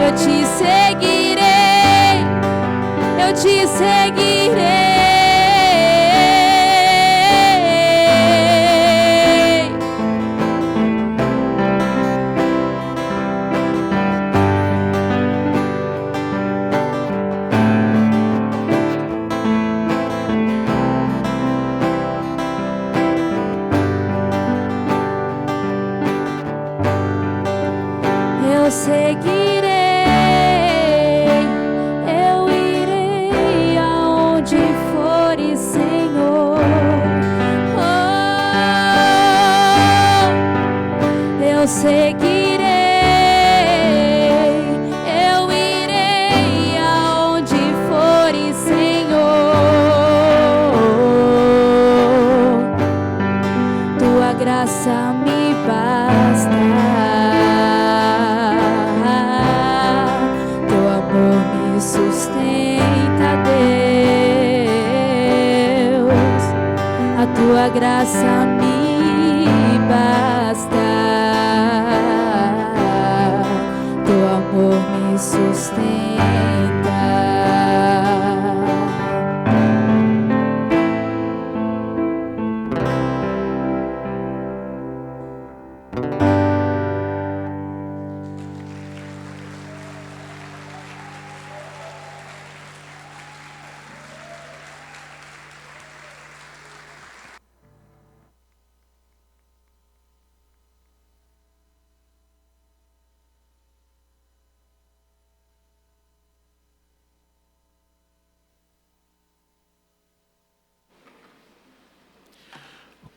eu te seguirei, eu te seguirei. Eu seguirei, eu irei aonde fores, Senhor. Oh, eu seguirei, eu irei aonde fores, Senhor. Tua graça me basta, me sustenta, Deus, a tua graça me basta, teu amor me sustenta.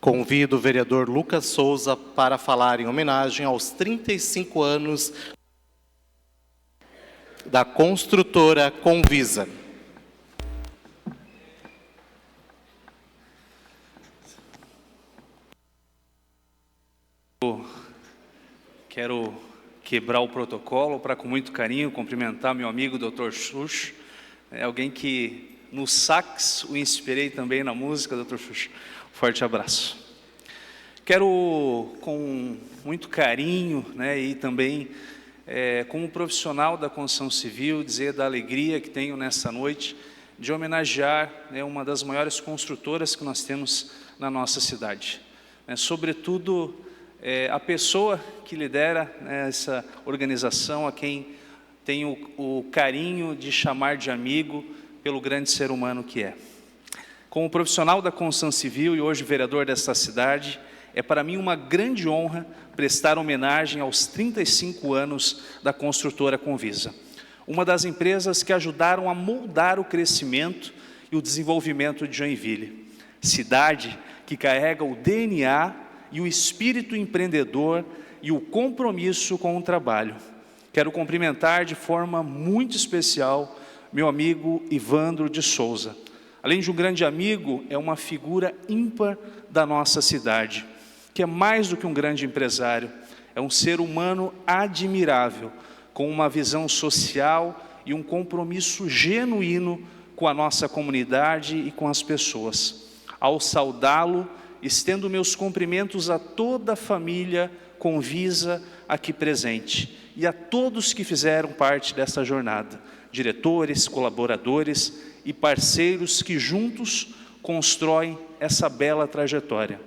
Convido o vereador Lucas Souza para falar em homenagem aos 35 anos da construtora Convisa. Quero quebrar o protocolo para, com muito carinho, cumprimentar meu amigo Dr. Xuxa, alguém que no sax o inspirei também na música, Dr. Xuxa. Forte abraço. Quero, com muito carinho, e também como profissional da construção civil, dizer da alegria que tenho nessa noite de homenagear uma das maiores construtoras que nós temos na nossa cidade. Sobretudo, a pessoa que lidera essa organização, a quem tenho o carinho de chamar de amigo pelo grande ser humano que é. Como profissional da construção civil e hoje vereador desta cidade, é para mim uma grande honra prestar homenagem aos 35 anos da construtora Convisa, uma das empresas que ajudaram a moldar o crescimento e o desenvolvimento de Joinville, cidade que carrega o DNA e o espírito empreendedor e o compromisso com o trabalho. Quero cumprimentar de forma muito especial meu amigo Ivandro de Souza, Além de um grande amigo, é uma figura ímpar da nossa cidade, que é mais do que um grande empresário, é um ser humano admirável, com uma visão social e um compromisso genuíno com a nossa comunidade e com as pessoas. Ao saudá-lo, estendo meus cumprimentos a toda a família Convisa aqui presente e a todos que fizeram parte dessa jornada, diretores, colaboradores e parceiros que juntos constroem essa bela trajetória.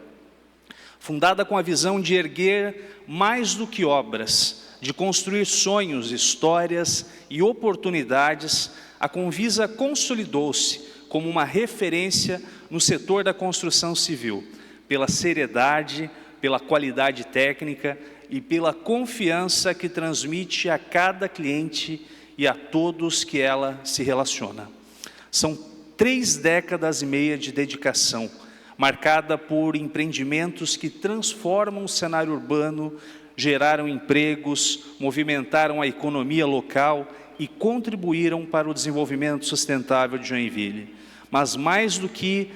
Fundada com a visão de erguer mais do que obras, de construir sonhos, histórias e oportunidades, a Convisa consolidou-se como uma referência no setor da construção civil, pela seriedade, pela qualidade técnica e pela confiança que transmite a cada cliente e a todos que ela se relaciona. São 3 décadas e meia de dedicação, marcada por empreendimentos que transformam o cenário urbano, geraram empregos, movimentaram a economia local e contribuíram para o desenvolvimento sustentável de Joinville. Mas mais do que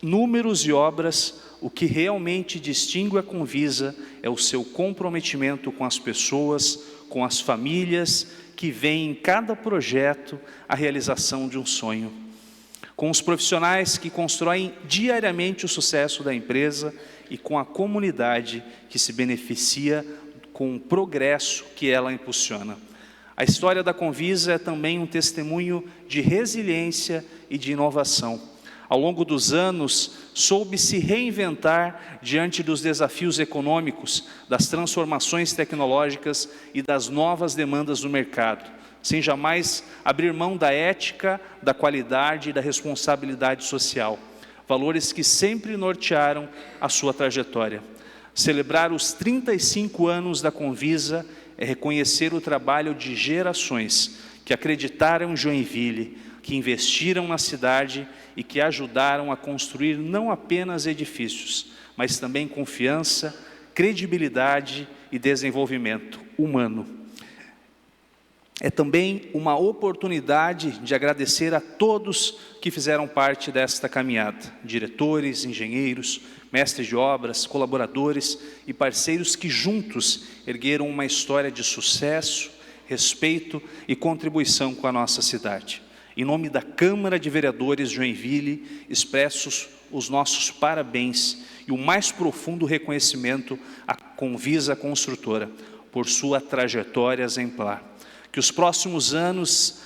números e obras, o que realmente distingue a Convisa é o seu comprometimento com as pessoas, com as famílias que veem em cada projeto a realização de um sonho. Com os profissionais que constroem diariamente o sucesso da empresa e com a comunidade que se beneficia com o progresso que ela impulsiona. A história da Convisa é também um testemunho de resiliência e de inovação. Ao longo dos anos, soube se reinventar diante dos desafios econômicos, das transformações tecnológicas e das novas demandas do mercado, sem jamais abrir mão da ética, da qualidade e da responsabilidade social, valores que sempre nortearam a sua trajetória. Celebrar os 35 anos da Convisa é reconhecer o trabalho de gerações que acreditaram em Joinville, que investiram na cidade e que ajudaram a construir não apenas edifícios, mas também confiança, credibilidade e desenvolvimento humano. É também uma oportunidade de agradecer a todos que fizeram parte desta caminhada, diretores, engenheiros, mestres de obras, colaboradores e parceiros que juntos ergueram uma história de sucesso, respeito e contribuição com a nossa cidade. Em nome da Câmara de Vereadores de Joinville, expressos os nossos parabéns e o mais profundo reconhecimento à Convisa Construtora por sua trajetória exemplar. Que os próximos anos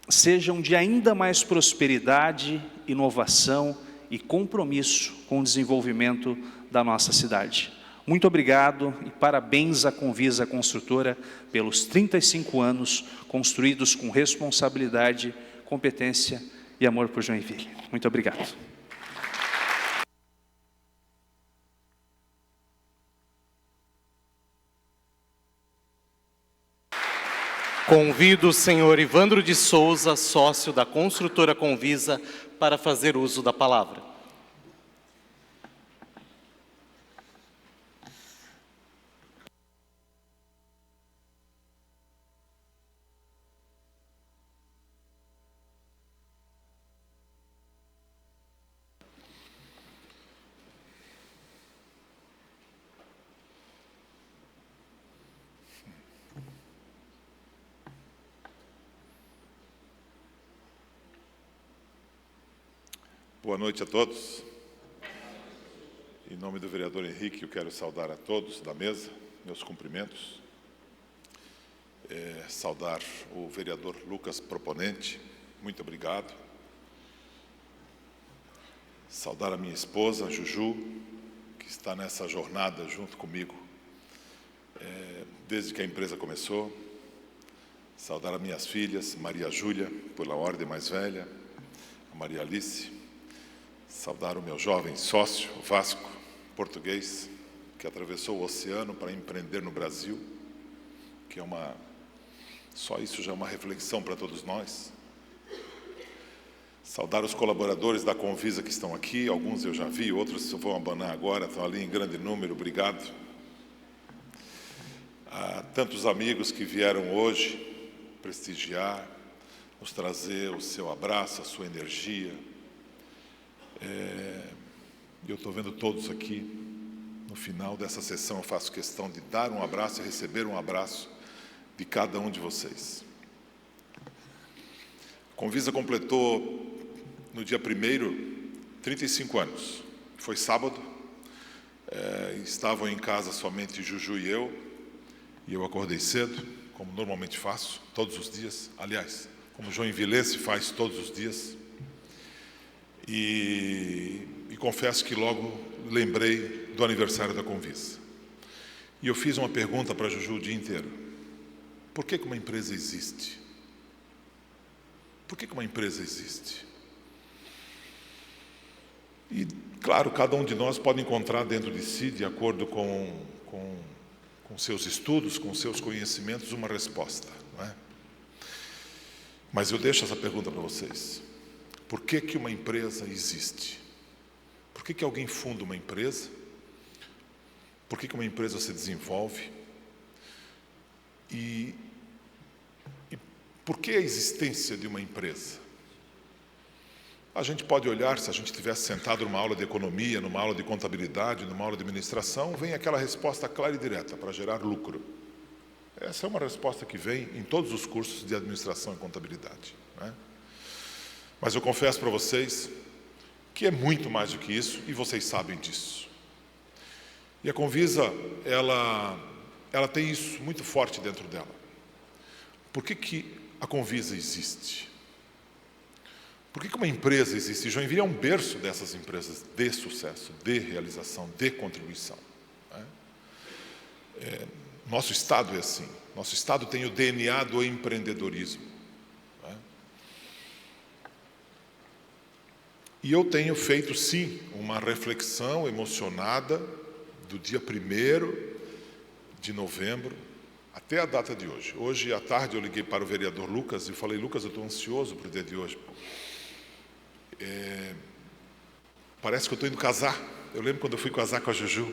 sejam de ainda mais prosperidade, inovação e compromisso com o desenvolvimento da nossa cidade. Muito obrigado e parabéns à Convisa Construtora pelos 35 anos construídos com responsabilidade, competência e amor por Joinville. Muito obrigado. Convido o senhor Ivandro de Souza, sócio da construtora Convisa, para fazer uso da palavra. Boa noite a todos. Em nome do vereador Henrique, eu quero saudar a todos da mesa, meus cumprimentos. Saudar o vereador Lucas Proponente, muito obrigado. Saudar a minha esposa, Juju, que está nessa jornada junto comigo, desde que a empresa começou. Saudar as minhas filhas, Maria Júlia, pela ordem mais velha, a Maria Alice. Saudar o meu jovem sócio, Vasco, português, que atravessou o oceano para empreender no Brasil, que é só isso já é uma reflexão para todos nós. Saudar os colaboradores da Convisa que estão aqui, alguns eu já vi, outros vão abanar agora, estão ali em grande número, obrigado. A tantos amigos que vieram hoje prestigiar, nos trazer o seu abraço, a sua energia. Eu estou vendo todos aqui. No final dessa sessão eu faço questão de dar um abraço e receber um abraço de cada um de vocês. A Convisa completou no dia 1º 35 anos. Foi sábado. Estavam em casa somente Juju e eu acordei cedo, como normalmente faço, todos os dias. Aliás, como joinvilense faz todos os dias. E confesso que logo lembrei do aniversário da Convisa. E eu fiz uma pergunta para Juju o dia inteiro. Por que uma empresa existe? Por que uma empresa existe? E, claro, cada um de nós pode encontrar dentro de si, de acordo com seus estudos, com seus conhecimentos, uma resposta, não é? Mas eu deixo essa pergunta para vocês. Por que uma empresa existe? Por que alguém funda uma empresa? Por que uma empresa se desenvolve? E por que a existência de uma empresa? A gente pode olhar, se a gente estivesse sentado numa aula de economia, numa aula de contabilidade, numa aula de administração, vem aquela resposta clara e direta, para gerar lucro. Essa é uma resposta que vem em todos os cursos de administração e contabilidade, né? Mas eu confesso para vocês que é muito mais do que isso, e vocês sabem disso. E a Convisa, ela tem isso muito forte dentro dela. Por que a Convisa existe? Por que uma empresa existe? Joinville é um berço dessas empresas de sucesso, de realização, de contribuição, né? Nosso Estado é assim. Nosso Estado tem o DNA do empreendedorismo, né? E eu tenho feito, sim, uma reflexão emocionada do dia 1º de novembro até a data de hoje. Hoje à tarde eu liguei para o vereador Lucas e falei: Lucas, eu estou ansioso para o dia de hoje. Parece que eu estou indo casar. Eu lembro quando eu fui casar com a Juju.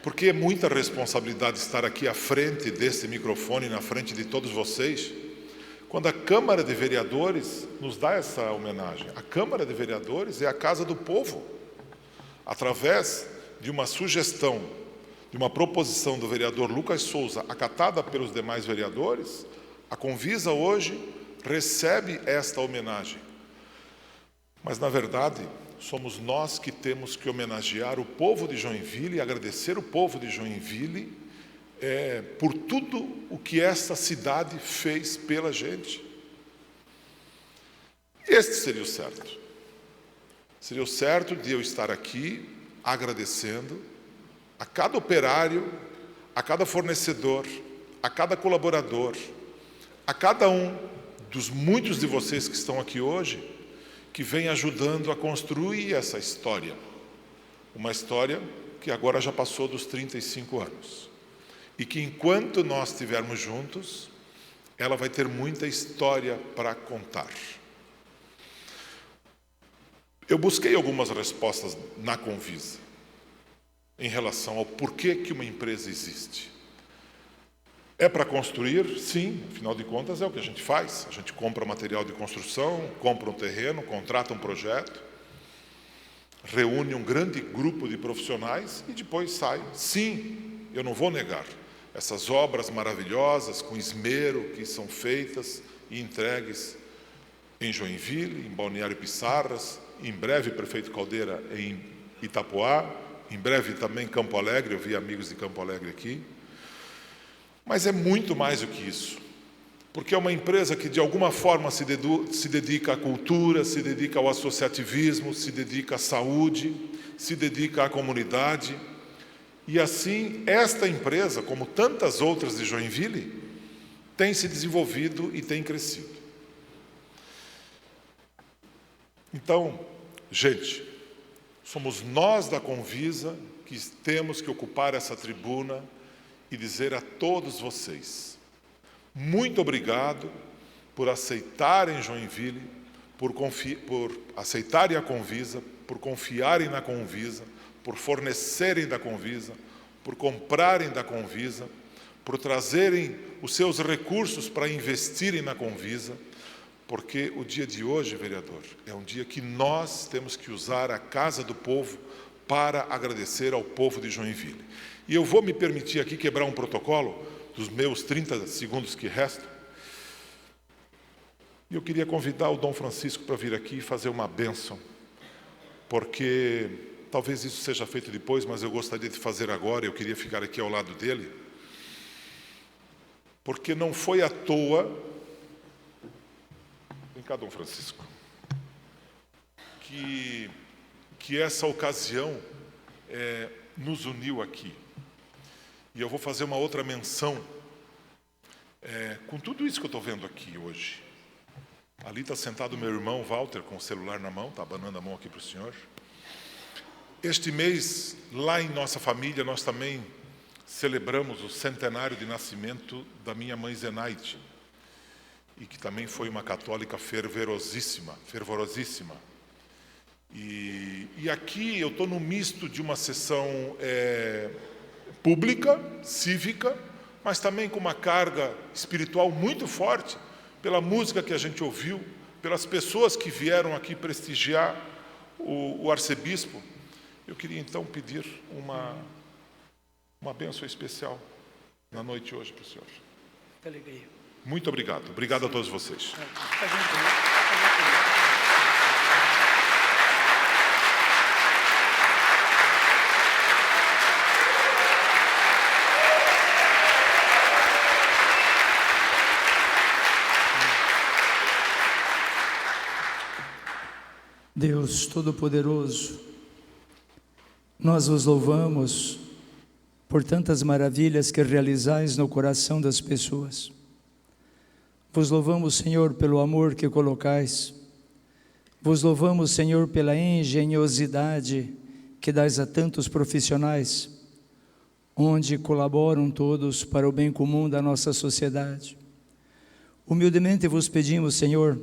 Porque é muita responsabilidade estar aqui à frente desse microfone, na frente de todos vocês, quando a Câmara de Vereadores nos dá essa homenagem. A Câmara de Vereadores é a casa do povo. Através de uma sugestão, de uma proposição do vereador Lucas Souza, acatada pelos demais vereadores, a Convisa hoje recebe esta homenagem. Mas, na verdade, somos nós que temos que homenagear o povo de Joinville e agradecer o povo de Joinville por tudo o que esta cidade fez pela gente. Este seria o certo. Seria o certo de eu estar aqui agradecendo a cada operário, a cada fornecedor, a cada colaborador, a cada um dos muitos de vocês que estão aqui hoje, que vem ajudando a construir essa história. Uma história que agora já passou dos 35 anos. E que enquanto nós estivermos juntos, ela vai ter muita história para contar. Eu busquei algumas respostas na Convisa, em relação ao porquê que uma empresa existe. É para construir? Sim, afinal de contas é o que a gente faz. A gente compra material de construção, compra um terreno, contrata um projeto, reúne um grande grupo de profissionais e depois sai. Sim, eu não vou negar. Essas obras maravilhosas, com esmero, que são feitas e entregues em Joinville, em Balneário Pissarras, em breve Prefeito Caldeira em Itapoá, em breve também em Campo Alegre, eu vi amigos de Campo Alegre aqui. Mas é muito mais do que isso, porque é uma empresa que de alguma forma se dedica à cultura, se dedica ao associativismo, se dedica à saúde, se dedica à comunidade. E assim, esta empresa, como tantas outras de Joinville, tem se desenvolvido e tem crescido. Então, gente, somos nós da Convisa que temos que ocupar essa tribuna e dizer a todos vocês: muito obrigado por aceitarem Joinville, por aceitarem a Convisa, por confiarem na Convisa, por fornecerem da Convisa, por comprarem da Convisa, por trazerem os seus recursos para investirem na Convisa, porque o dia de hoje, vereador, é um dia que nós temos que usar a Casa do Povo para agradecer ao povo de Joinville. E eu vou me permitir aqui quebrar um protocolo dos meus 30 segundos que restam. E eu queria convidar o Dom Francisco para vir aqui e fazer uma bênção, porque talvez isso seja feito depois, mas eu gostaria de fazer agora, eu queria ficar aqui ao lado dele, porque não foi à toa. Vem cá, Dom Francisco, que essa ocasião nos uniu aqui. E eu vou fazer uma outra menção, com tudo isso que eu estou vendo aqui hoje. Ali está sentado o meu irmão Walter, com o celular na mão, está abanando a mão aqui para o senhor. Este mês, lá em nossa família, nós também celebramos o centenário de nascimento da minha mãe Zenaide, e que também foi uma católica fervorosíssima. E aqui eu estou no misto de uma sessão pública, cívica, mas também com uma carga espiritual muito forte, pela música que a gente ouviu, pelas pessoas que vieram aqui prestigiar o arcebispo. Eu queria então pedir uma bênção especial na noite de hoje para o senhor. Muito obrigado. Obrigado a todos vocês. Deus Todo-Poderoso, nós vos louvamos por tantas maravilhas que realizais no coração das pessoas. Vos louvamos, Senhor, pelo amor que colocais. Vos louvamos, Senhor, pela engenhosidade que dais a tantos profissionais, onde colaboram todos para o bem comum da nossa sociedade. Humildemente vos pedimos, Senhor,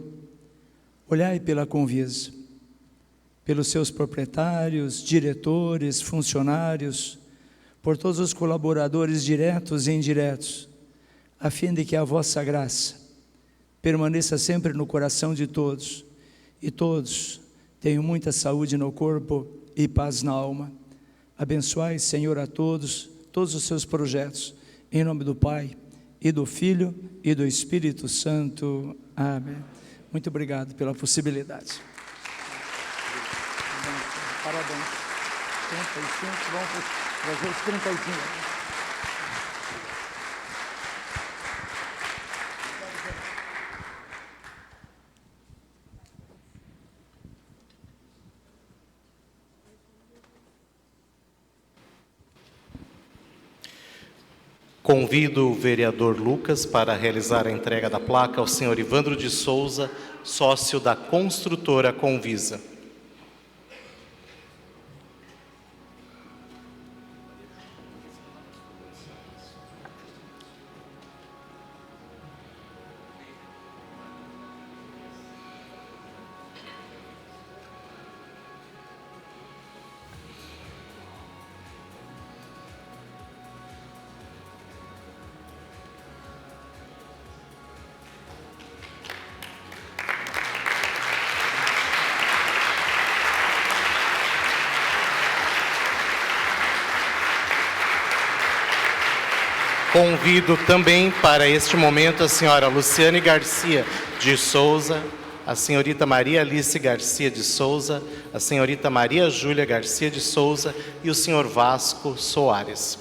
olhai pela Convisa, pelos seus proprietários, diretores, funcionários, por todos os colaboradores diretos e indiretos, a fim de que a vossa graça permaneça sempre no coração de todos, e todos tenham muita saúde no corpo e paz na alma. Abençoai, Senhor, a todos os seus projetos, em nome do Pai, e do Filho, e do Espírito Santo. Amém. Muito obrigado pela possibilidade. Parabéns. 35, vamos trazer os 35. Convido o vereador Lucas para realizar a entrega da placa ao senhor Ivandro de Souza, sócio da construtora Convisa. Convido também para este momento a senhora Luciane Garcia de Souza, a senhorita Maria Alice Garcia de Souza, a senhorita Maria Júlia Garcia de Souza e o senhor Vasco Soares.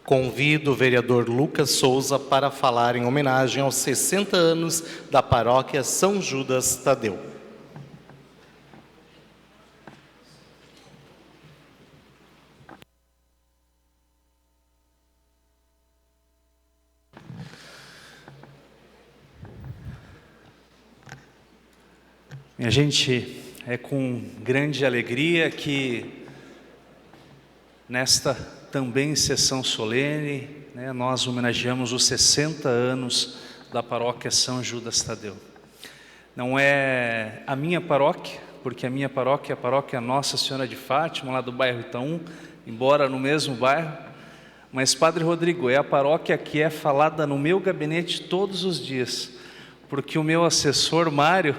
Convido o vereador Lucas Souza para falar em homenagem aos 60 anos da paróquia São Judas Tadeu. Minha gente, é com grande alegria que nesta também sessão solene, nós homenageamos os 60 anos da paróquia São Judas Tadeu. Não é a minha paróquia, porque a minha paróquia é a paróquia Nossa Senhora de Fátima, lá do bairro Itaú, embora no mesmo bairro, mas Padre Rodrigo, é a paróquia que é falada no meu gabinete todos os dias, porque o meu assessor Mário,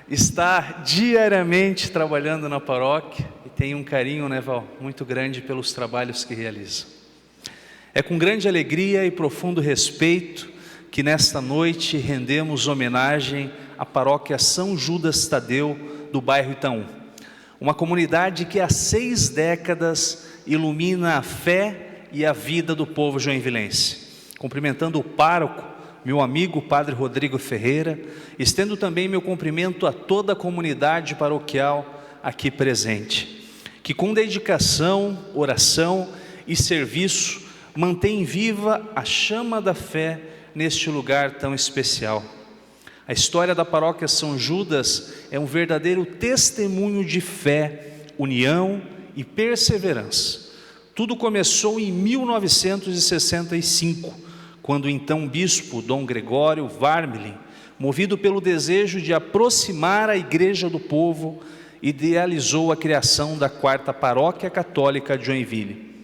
está diariamente trabalhando na paróquia e tem um carinho, Val, muito grande pelos trabalhos que realiza. É com grande alegria e profundo respeito que nesta noite rendemos homenagem à paróquia São Judas Tadeu do bairro Itaú, uma comunidade que há 6 décadas ilumina a fé e a vida do povo joinvilense. Cumprimentando o pároco, meu amigo Padre Rodrigo Ferreira, estendo também meu cumprimento a toda a comunidade paroquial aqui presente, que com dedicação, oração e serviço mantém viva a chama da fé neste lugar tão especial. A história da paróquia São Judas é um verdadeiro testemunho de fé, união e perseverança. Tudo começou em 1965, quando o então bispo Dom Gregório Varmely, movido pelo desejo de aproximar a igreja do povo, idealizou a criação da 4ª Paróquia Católica de Joinville.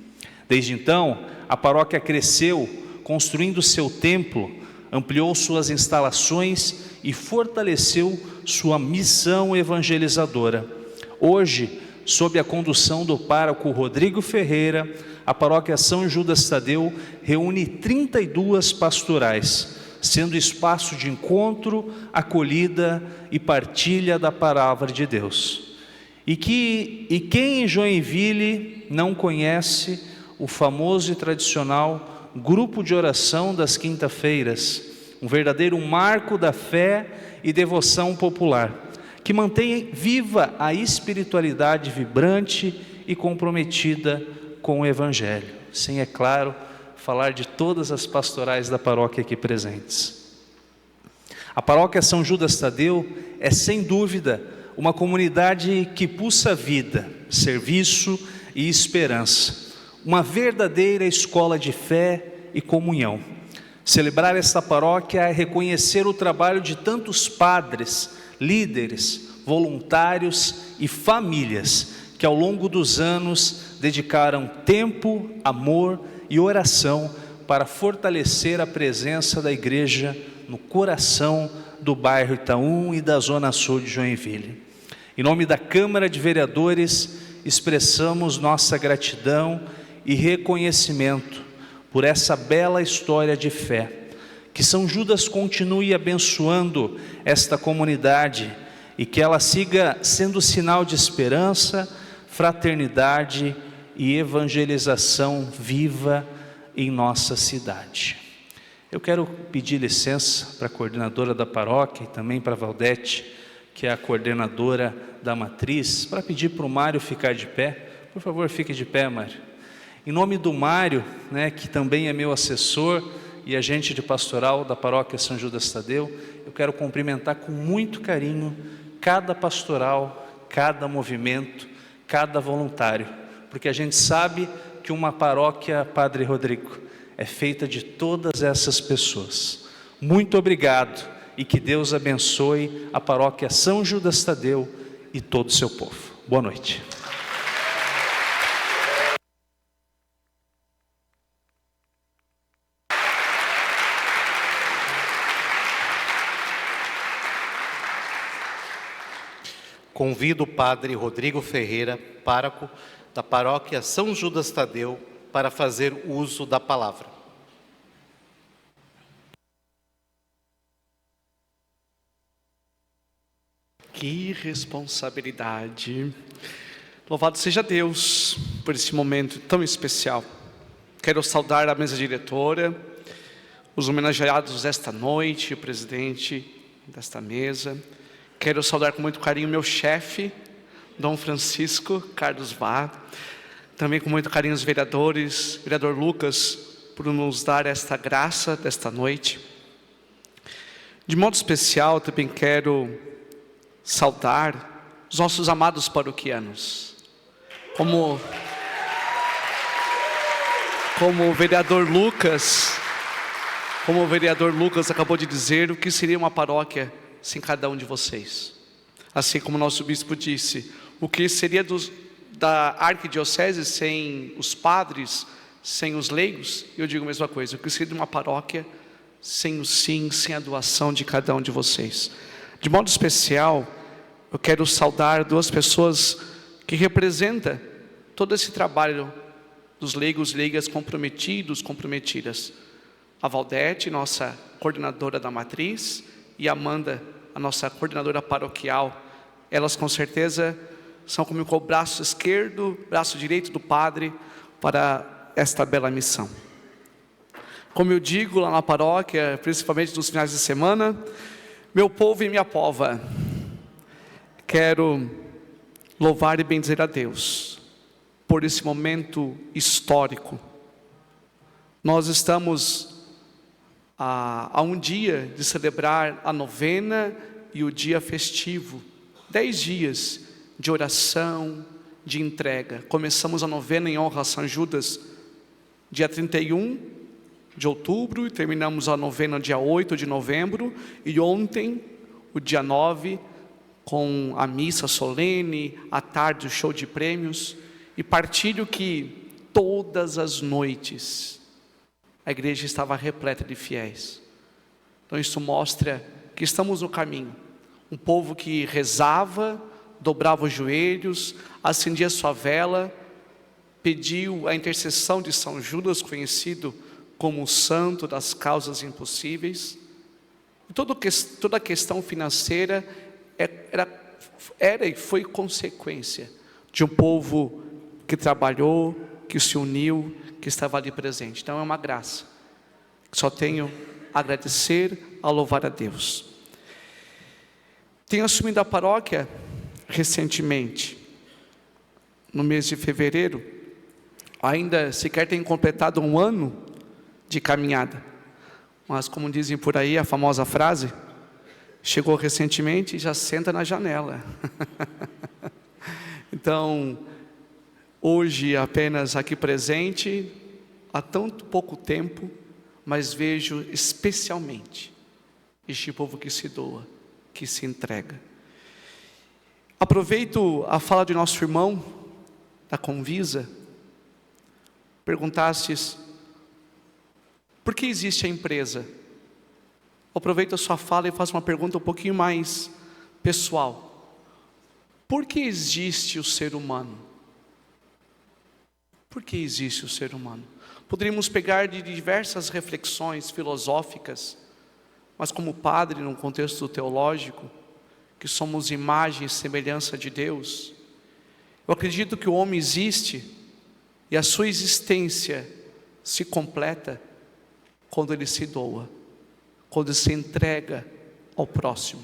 Desde então, a paróquia cresceu, construindo seu templo, ampliou suas instalações e fortaleceu sua missão evangelizadora. Hoje, sob a condução do pároco Rodrigo Ferreira, a paróquia São Judas Tadeu reúne 32 pastorais, sendo espaço de encontro, acolhida e partilha da palavra de Deus. E quem em Joinville não conhece o famoso e tradicional grupo de oração das quinta-feiras, um verdadeiro marco da fé e devoção popular, que mantém viva a espiritualidade vibrante e comprometida com o Evangelho, sem, é claro, falar de todas as pastorais da paróquia aqui presentes. A paróquia São Judas Tadeu é, sem dúvida, uma comunidade que pulsa vida, serviço e esperança, uma verdadeira escola de fé e comunhão. Celebrar esta paróquia é reconhecer o trabalho de tantos padres, líderes, voluntários e famílias que ao longo dos anos dedicaram tempo, amor e oração para fortalecer a presença da igreja no coração do bairro Itaú e da zona sul de Joinville. Em nome da Câmara de Vereadores, expressamos nossa gratidão e reconhecimento por essa bela história de fé. Que São Judas continue abençoando esta comunidade e que ela siga sendo sinal de esperança, fraternidade e evangelização viva em nossa cidade. Eu quero pedir licença para a coordenadora da paróquia e também para a Valdete, que é a coordenadora da matriz, para pedir para o Mário ficar de pé. Por favor, fique de pé, Mário. Em nome do Mário, que também é meu assessor e agente de pastoral da paróquia São Judas Tadeu, eu quero cumprimentar com muito carinho cada pastoral, cada movimento, cada voluntário, porque a gente sabe que uma paróquia, Padre Rodrigo, é feita de todas essas pessoas. Muito obrigado e que Deus abençoe a paróquia São Judas Tadeu e todo o seu povo. Boa noite. Convido o Padre Rodrigo Ferreira, pároco da paróquia São Judas Tadeu, para fazer uso da palavra. Que responsabilidade! Louvado seja Deus por esse momento tão especial. Quero saudar a mesa diretora, os homenageados desta noite, o presidente desta mesa. Quero saudar com muito carinho meu chefe, Dom Francisco Carlos Vá. Também com muito carinho os vereadores, vereador Lucas, por nos dar esta graça desta noite. De modo especial, também quero saudar os nossos amados paroquianos. Como o vereador Lucas acabou de dizer, o que seria uma paróquia sem cada um de vocês? Assim como o nosso bispo disse, o que seria da arquidiocese sem os padres, sem os leigos? Eu digo a mesma coisa, o que seria uma paróquia sem o sim, sem a doação de cada um de vocês? De modo especial, eu quero saudar duas pessoas que representam todo esse trabalho dos leigos e leigas comprometidos, comprometidas. A Valdete, nossa coordenadora da matriz, e a Amanda, a nossa coordenadora paroquial. Elas com certeza são como o braço esquerdo, braço direito do padre para esta bela missão. Como eu digo lá na paróquia, principalmente nos finais de semana, meu povo e minha pova, quero louvar e bendizer a Deus por esse momento histórico. Nós estamos a um dia de celebrar a novena e o dia festivo, 10 dias de oração, de entrega. Começamos a novena em honra a São Judas, dia 31 de outubro, e terminamos a novena dia 8 de novembro, e ontem, o dia 9, com a missa solene, à tarde o show de prêmios, e partilho que todas as noites a igreja estava repleta de fiéis. Então isso mostra que estamos no caminho. Um povo que rezava, dobrava os joelhos, acendia sua vela, pediu a intercessão de São Judas, conhecido como o santo das causas impossíveis. E toda a questão financeira era e foi consequência de um povo que trabalhou, que se uniu, que estava ali presente. Então é uma graça. Só tenho a agradecer, a louvar a Deus. Tenho assumido a paróquia recentemente, no mês de fevereiro. Ainda sequer tenho completado um ano de caminhada. Mas como dizem por aí, a famosa frase, chegou recentemente e já senta na janela. Então, hoje apenas aqui presente, há tanto pouco tempo, mas vejo especialmente este povo que se doa, que se entrega. Aproveito a fala de nosso irmão da Convisa, perguntastes por que existe a empresa. Aproveito a sua fala e faço uma pergunta um pouquinho mais pessoal. Por que existe o ser humano? Por que existe o ser humano? Poderíamos pegar de diversas reflexões filosóficas, mas como padre, num contexto teológico, que somos imagem e semelhança de Deus, eu acredito que o homem existe e a sua existência se completa quando ele se doa, quando ele se entrega ao próximo.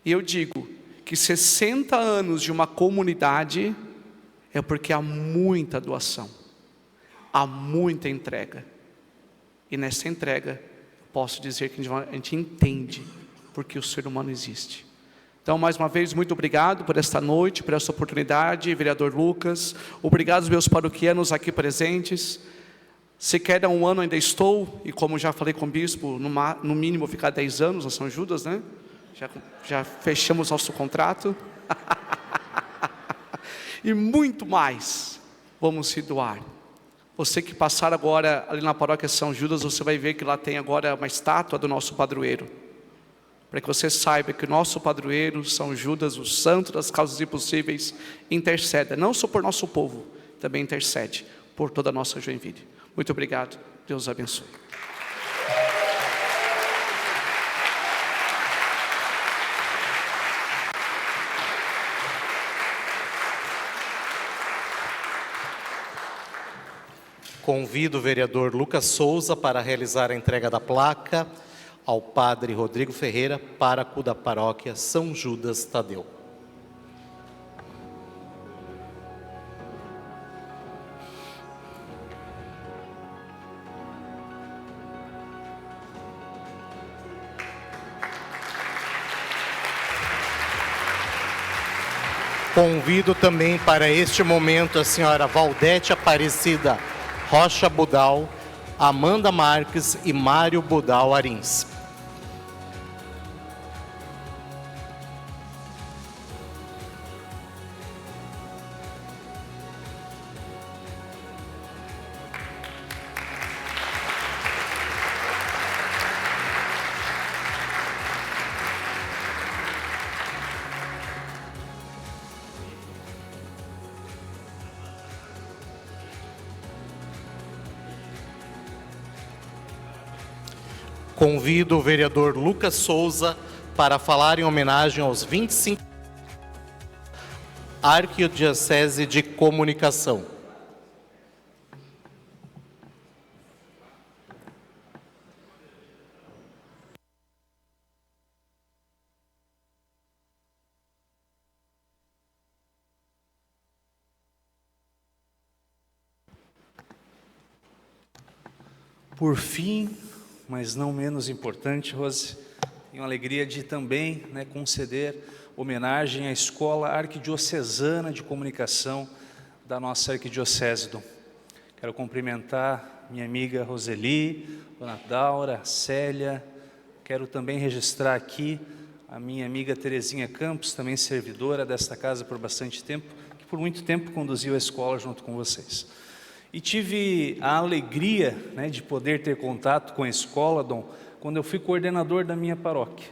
E eu digo que 60 anos de uma comunidade é porque há muita doação, há muita entrega. E nessa entrega, posso dizer que a gente entende porque o ser humano existe. Então, mais uma vez, muito obrigado por esta noite, por esta oportunidade, vereador Lucas. Obrigado aos meus paroquianos aqui presentes. Sequer há um ano ainda estou, e como já falei com o bispo, no mínimo ficar 10 anos a São Judas, né? Já fechamos nosso contrato. E muito mais vamos se doar. Você que passar agora ali na paróquia São Judas, você vai ver que lá tem agora uma estátua do nosso padroeiro. Para que você saiba que o nosso padroeiro, São Judas, o santo das causas impossíveis, intercede, não só por nosso povo, também intercede por toda a nossa Joinville. Muito obrigado, Deus abençoe. Convido o vereador Lucas Souza para realizar a entrega da placa ao padre Rodrigo Ferreira, pároco da paróquia São Judas Tadeu. Convido também para este momento a senhora Valdete Aparecida Rocha Budal, Amanda Marques e Mário Budal Arins. Convido o vereador Lucas Souza para falar em homenagem aos 25 Arquidiocese de Comunicação. Por fim, mas não menos importante, Rose, tenho a alegria de também conceder homenagem à Escola Arquidiocesana de Comunicação da nossa Arquidiocese. Quero cumprimentar minha amiga Roseli, Dona Daura, Célia. Quero também registrar aqui a minha amiga Terezinha Campos, também servidora desta casa por bastante tempo, que por muito tempo conduziu a escola junto com vocês. E tive a alegria de poder ter contato com a escola, Dom, quando eu fui coordenador da minha paróquia.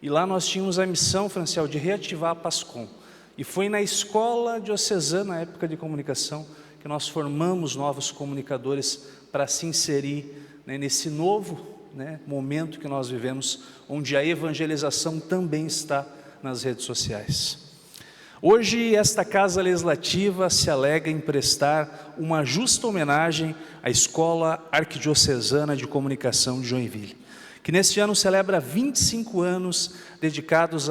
E lá nós tínhamos a missão, Franciel, de reativar a PASCOM. E foi na escola diocesana, na época de comunicação, que nós formamos novos comunicadores para se inserir nesse novo momento que nós vivemos, onde a evangelização também está nas redes sociais. Hoje, esta Casa Legislativa se alega em prestar uma justa homenagem à Escola Arquidiocesana de Comunicação de Joinville, que neste ano celebra 25 anos dedicados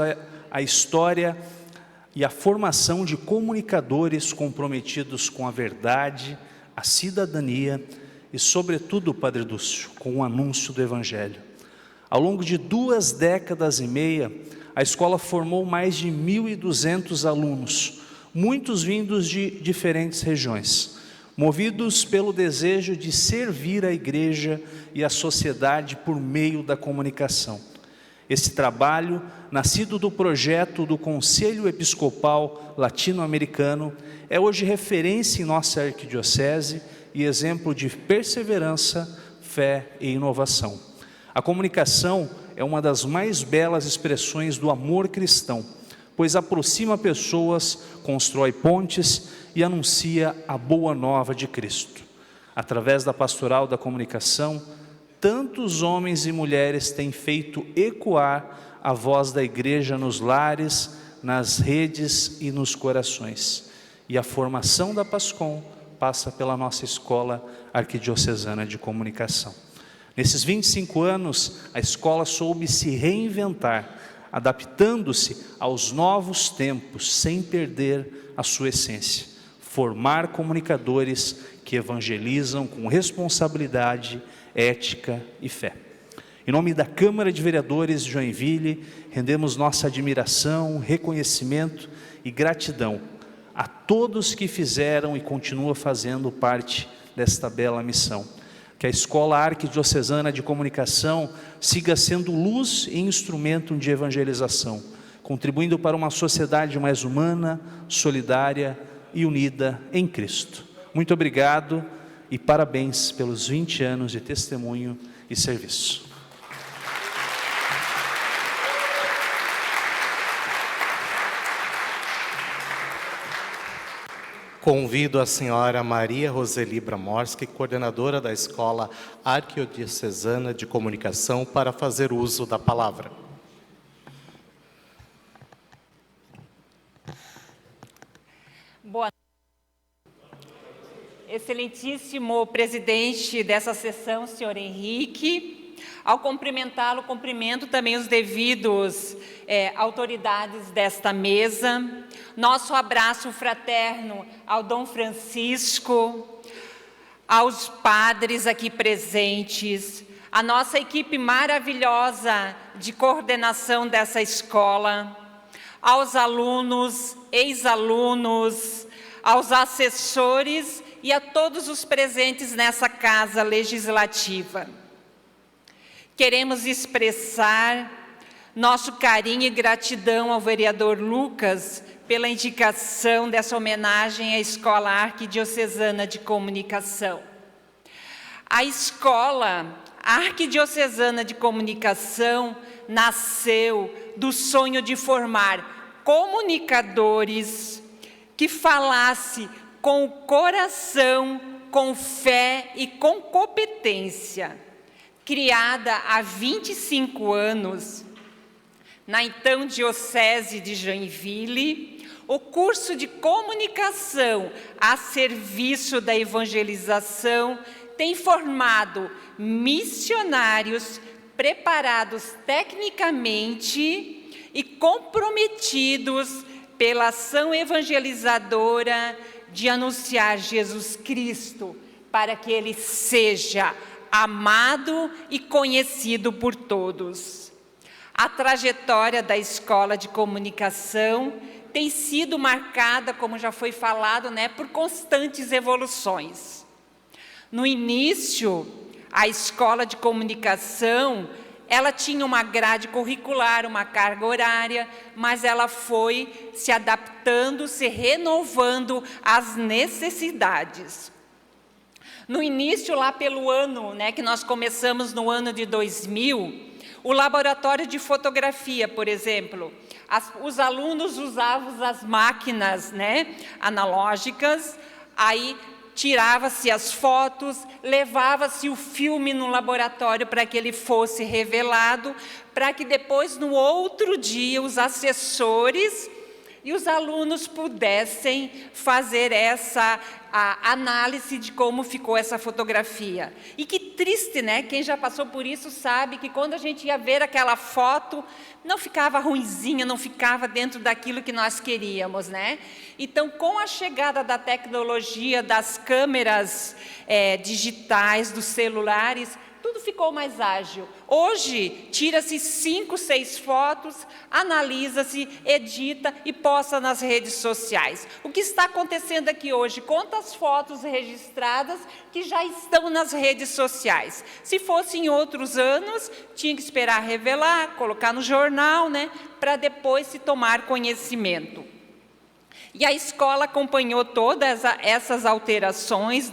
à história e à formação de comunicadores comprometidos com a verdade, a cidadania e, sobretudo, Padre Dúcio, com o anúncio do Evangelho. Ao longo de 2 décadas e meia, a escola formou mais de 1.200 alunos, muitos vindos de diferentes regiões, movidos pelo desejo de servir a igreja e a sociedade por meio da comunicação. Esse trabalho, nascido do projeto do Conselho Episcopal Latino-Americano, é hoje referência em nossa arquidiocese e exemplo de perseverança, fé e inovação. A comunicação é uma das mais belas expressões do amor cristão, pois aproxima pessoas, constrói pontes e anuncia a boa nova de Cristo. Através da pastoral da comunicação, tantos homens e mulheres têm feito ecoar a voz da igreja nos lares, nas redes e nos corações. E a formação da PASCOM passa pela nossa Escola Arquidiocesana de Comunicação. Nesses 25 anos, a escola soube se reinventar, adaptando-se aos novos tempos, sem perder a sua essência. Formar comunicadores que evangelizam com responsabilidade, ética e fé. Em nome da Câmara de Vereadores de Joinville, rendemos nossa admiração, reconhecimento e gratidão a todos que fizeram e continuam fazendo parte desta bela missão. Que a Escola Arquidiocesana de Comunicação siga sendo luz e instrumento de evangelização, contribuindo para uma sociedade mais humana, solidária e unida em Cristo. Muito obrigado e parabéns pelos 20 anos de testemunho e serviço. Convido a senhora Maria Roseli Bramorski, coordenadora da Escola Arquidiocesana de Comunicação, para fazer uso da palavra. Boa noite. Excelentíssimo presidente dessa sessão, senhor Henrique. Ao cumprimentá-lo, cumprimento também os devidos autoridades desta mesa. Nosso abraço fraterno ao Dom Francisco, aos padres aqui presentes, a nossa equipe maravilhosa de coordenação dessa escola, aos alunos, ex-alunos, aos assessores e a todos os presentes nessa casa legislativa. Queremos expressar nosso carinho e gratidão ao vereador Lucas pela indicação dessa homenagem à Escola Arquidiocesana de Comunicação. A Escola Arquidiocesana de Comunicação nasceu do sonho de formar comunicadores que falasse com o coração, com fé e com competência. Criada há 25 anos, na então Diocese de Joinville, o curso de comunicação a serviço da evangelização tem formado missionários preparados tecnicamente e comprometidos pela ação evangelizadora de anunciar Jesus Cristo, para que Ele seja amado e conhecido por todos. A trajetória da Escola de Comunicação tem sido marcada, como já foi falado, por constantes evoluções. No início, a Escola de Comunicação, ela tinha uma grade curricular, uma carga horária, mas ela foi se adaptando, se renovando às necessidades. No início, lá pelo ano, que nós começamos no ano de 2000, o laboratório de fotografia, por exemplo, os alunos usavam as máquinas analógicas, aí tirava-se as fotos, levava-se o filme no laboratório para que ele fosse revelado, para que depois, no outro dia, os assessores e os alunos pudessem fazer essa análise de como ficou essa fotografia. E que triste, Quem já passou por isso sabe que quando a gente ia ver aquela foto, não ficava ruinzinha, não ficava dentro daquilo que nós queríamos, Então, com a chegada da tecnologia, das câmeras digitais, dos celulares, tudo ficou mais ágil. Hoje, tira-se 5, 6 fotos, analisa-se, edita e posta nas redes sociais. O que está acontecendo aqui hoje? Quantas fotos registradas que já estão nas redes sociais? Se fosse em outros anos, tinha que esperar revelar, colocar no jornal, para depois se tomar conhecimento. E a escola acompanhou todas essas alterações,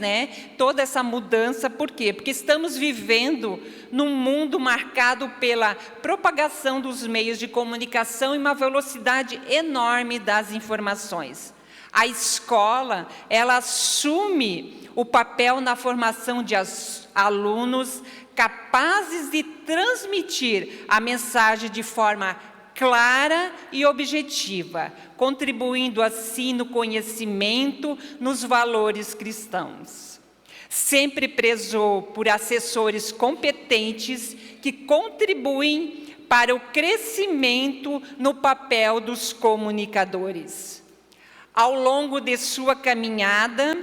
toda essa mudança. Por quê? Porque estamos vivendo num mundo marcado pela propagação dos meios de comunicação e uma velocidade enorme das informações. A escola, ela assume o papel na formação de alunos capazes de transmitir a mensagem de forma clara e objetiva, contribuindo assim no conhecimento, nos valores cristãos. Sempre prezou por assessores competentes que contribuem para o crescimento no papel dos comunicadores. Ao longo de sua caminhada,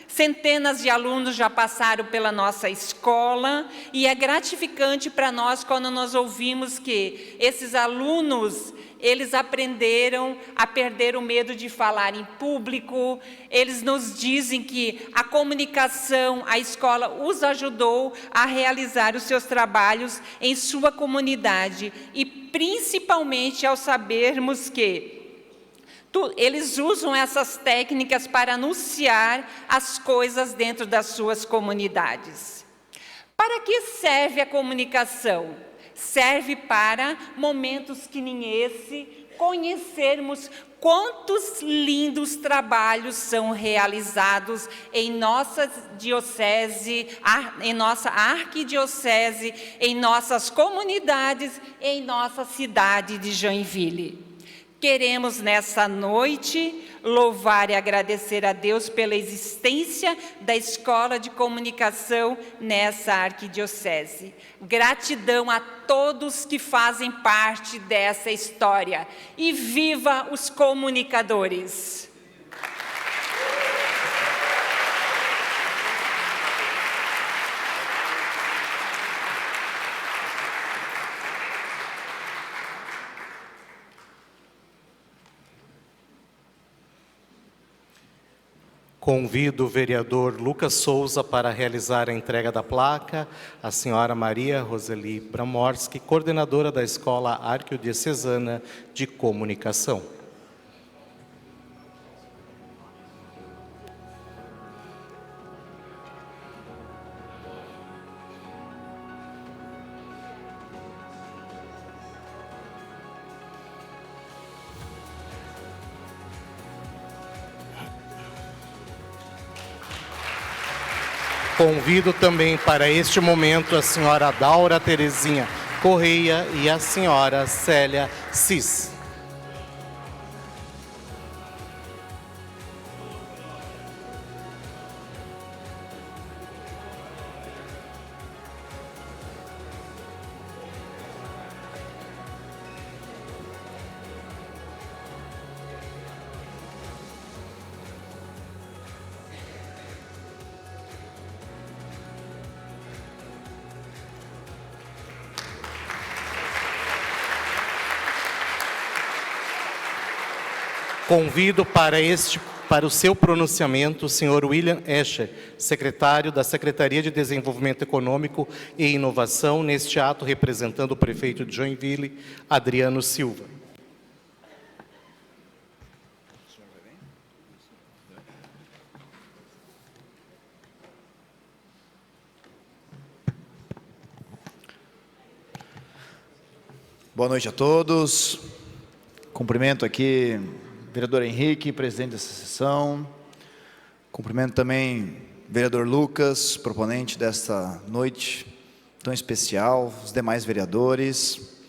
centenas de alunos já passaram pela nossa escola e é gratificante para nós quando nós ouvimos que esses alunos, eles aprenderam a perder o medo de falar em público. Eles nos dizem que a comunicação, a escola os ajudou a realizar os seus trabalhos em sua comunidade e principalmente ao sabermos que eles usam essas técnicas para anunciar as coisas dentro das suas comunidades. Para que serve a comunicação? Serve para momentos que nem esse, conhecermos quantos lindos trabalhos são realizados em nossa diocese, em nossa arquidiocese, em nossas comunidades, em nossa cidade de Joinville. Queremos, nessa noite, louvar e agradecer a Deus pela existência da Escola de Comunicação nessa arquidiocese. Gratidão a todos que fazem parte dessa história. E viva os comunicadores! Convido o vereador Lucas Souza para realizar a entrega da placa, a senhora Maria Roseli Bramorski, coordenadora da Escola Arquidiocesana de Comunicação. Convido também para este momento a senhora Daura Terezinha Correia e a senhora Célia Cis. Convido para o seu pronunciamento o senhor William Escher, secretário da Secretaria de Desenvolvimento Econômico e Inovação, neste ato representando o prefeito de Joinville, Adriano Silva. Boa noite a todos. Cumprimento aqui vereador Henrique, presidente dessa sessão. Cumprimento também o vereador Lucas, proponente desta noite tão especial, os demais vereadores.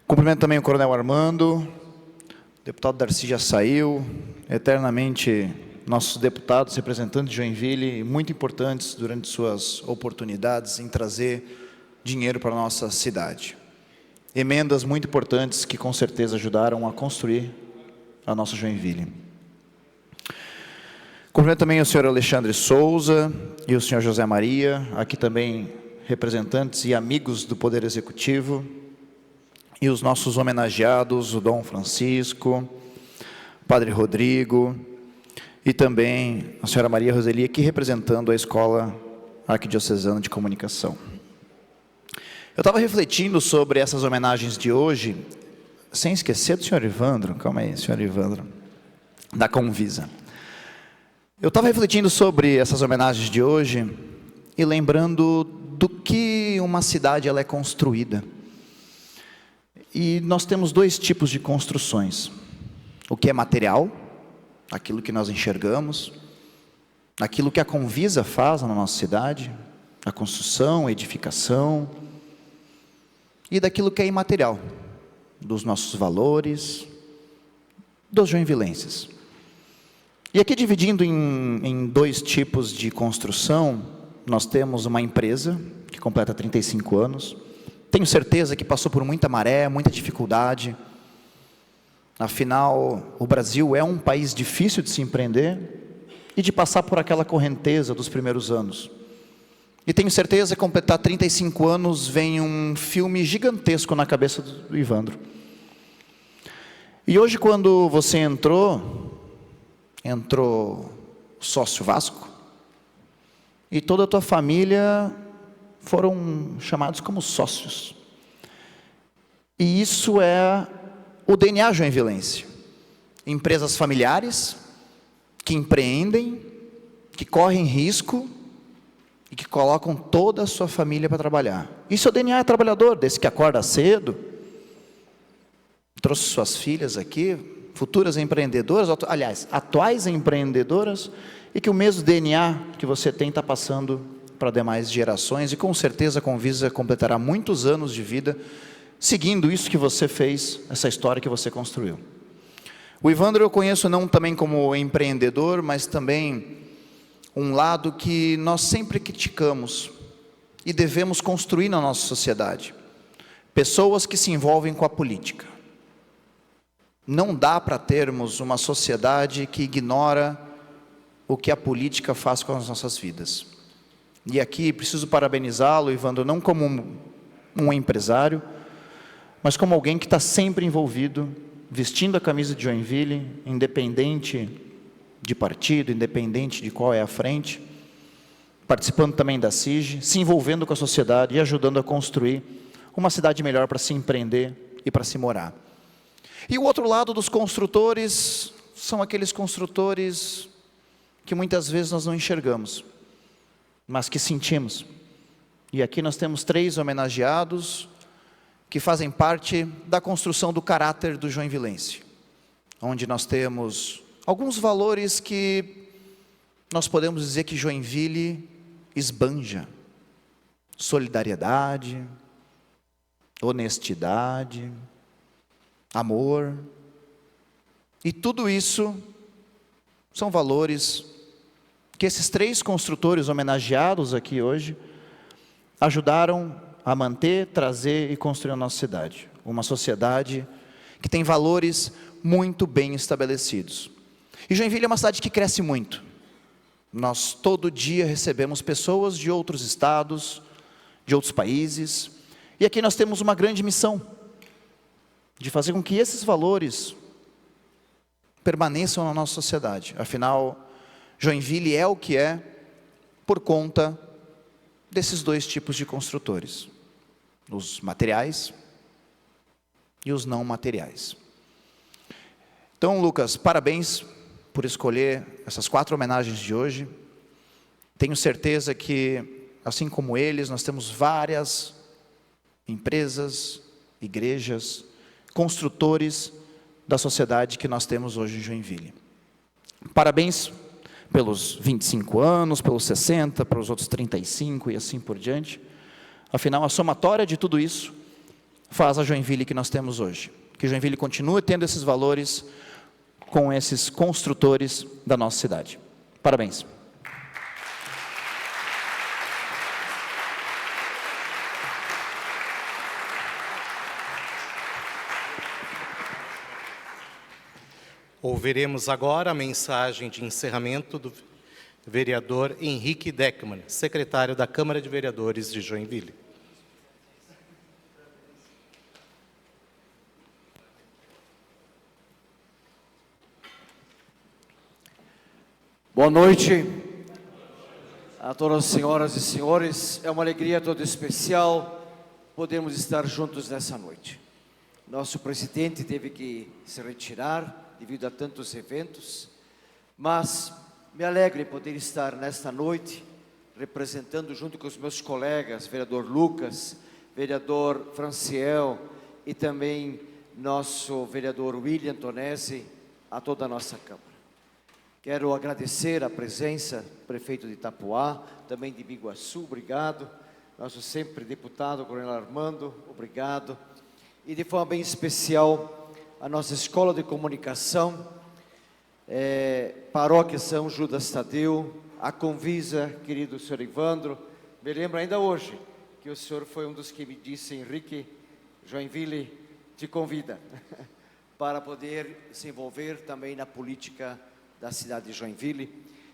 Cumprimento também o coronel Armando, o deputado Darcy já saiu, eternamente nossos deputados, representantes de Joinville, muito importantes durante suas oportunidades em trazer dinheiro para a nossa cidade. Emendas muito importantes que com certeza ajudaram a construir a nossa Joinville. Cumprimento também o senhor Alexandre Souza e o senhor José Maria, aqui também representantes e amigos do Poder Executivo, e os nossos homenageados, o Dom Francisco, o Padre Rodrigo, e também a senhora Maria Roseli, aqui representando a Escola Arquidiocesana de Comunicação. Eu estava refletindo sobre essas homenagens de hoje, sem esquecer do senhor Ivandro, calma aí, senhor Ivandro, da Convisa. Eu estava refletindo sobre essas homenagens de hoje e lembrando do que uma cidade ela é construída. E nós temos dois tipos de construções. O que é material, aquilo que nós enxergamos, aquilo que a Convisa faz na nossa cidade, a construção, a edificação, e daquilo que é imaterial, dos nossos valores, dos joinvilenses. E aqui dividindo em dois tipos de construção, nós temos uma empresa que completa 35 anos, tenho certeza que passou por muita maré, muita dificuldade, afinal o Brasil é um país difícil de se empreender e de passar por aquela correnteza dos primeiros anos. E tenho certeza que completar 35 anos vem um filme gigantesco na cabeça do Ivandro. E hoje, quando você entrou sócio Vasco, e toda a tua família foram chamados como sócios. E isso é o DNA joinvilense. Empresas familiares, que empreendem, que correm risco, e que colocam toda a sua família para trabalhar. Isso é o DNA trabalhador, desse que acorda cedo, trouxe suas filhas aqui, futuras empreendedoras, aliás, atuais empreendedoras, e que o mesmo DNA que você tem está passando para demais gerações, e com certeza a Convisa completará muitos anos de vida, seguindo isso que você fez, essa história que você construiu. O Ivandro eu conheço não também como empreendedor, mas também um lado que nós sempre criticamos e devemos construir na nossa sociedade. Pessoas que se envolvem com a política. Não dá para termos uma sociedade que ignora o que a política faz com as nossas vidas. E aqui preciso parabenizá-lo, Ivandro, não como um empresário, mas como alguém que está sempre envolvido, vestindo a camisa de Joinville, independente de partido, independente de qual é a frente, participando também da SIG, se envolvendo com a sociedade e ajudando a construir uma cidade melhor para se empreender e para se morar. E o outro lado dos construtores são aqueles construtores que muitas vezes nós não enxergamos, mas que sentimos. E aqui nós temos 3 homenageados que fazem parte da construção do caráter do joinvilense, onde nós temos alguns valores que nós podemos dizer que Joinville esbanja: solidariedade, honestidade, amor. E tudo isso são valores que esses 3 construtores homenageados aqui hoje ajudaram a manter, trazer e construir a nossa cidade. Uma sociedade que tem valores muito bem estabelecidos. E Joinville é uma cidade que cresce muito. Nós todo dia recebemos pessoas de outros estados, de outros países, e aqui nós temos uma grande missão de fazer com que esses valores permaneçam na nossa sociedade. Afinal, Joinville é o que é por conta desses 2 tipos de construtores: os materiais e os não materiais. Então, Lucas, parabéns por escolher essas 4 homenagens de hoje. Tenho certeza que, assim como eles, nós temos várias empresas, igrejas, construtores da sociedade que nós temos hoje em Joinville. Parabéns pelos 25 anos, pelos 60, pelos outros 35 e assim por diante. Afinal, a somatória de tudo isso faz a Joinville que nós temos hoje. Que Joinville continue tendo esses valores com esses construtores da nossa cidade. Parabéns. Ouviremos agora a mensagem de encerramento do vereador Henrique Deckmann, secretário da Câmara de Vereadores de Joinville. Boa noite a todas as senhoras e senhores. É uma alegria toda especial podermos estar juntos nessa noite. Nosso presidente teve que se retirar devido a tantos eventos, mas me alegro em poder estar nesta noite representando junto com os meus colegas, vereador Lucas, vereador Franciel e também nosso vereador William Tonesi, a toda a nossa Câmara. Quero agradecer a presença do prefeito de Itapoá, também de Biguaçu, obrigado. Nosso sempre deputado, Coronel Armando, obrigado. E de forma bem especial, a nossa Escola de Comunicação, Paróquia São Judas Tadeu, a Convisa, querido senhor Ivandro. Me lembro ainda hoje que o senhor foi um dos que me disse: Henrique, Joinville te convida para poder se envolver também na política da cidade de Joinville.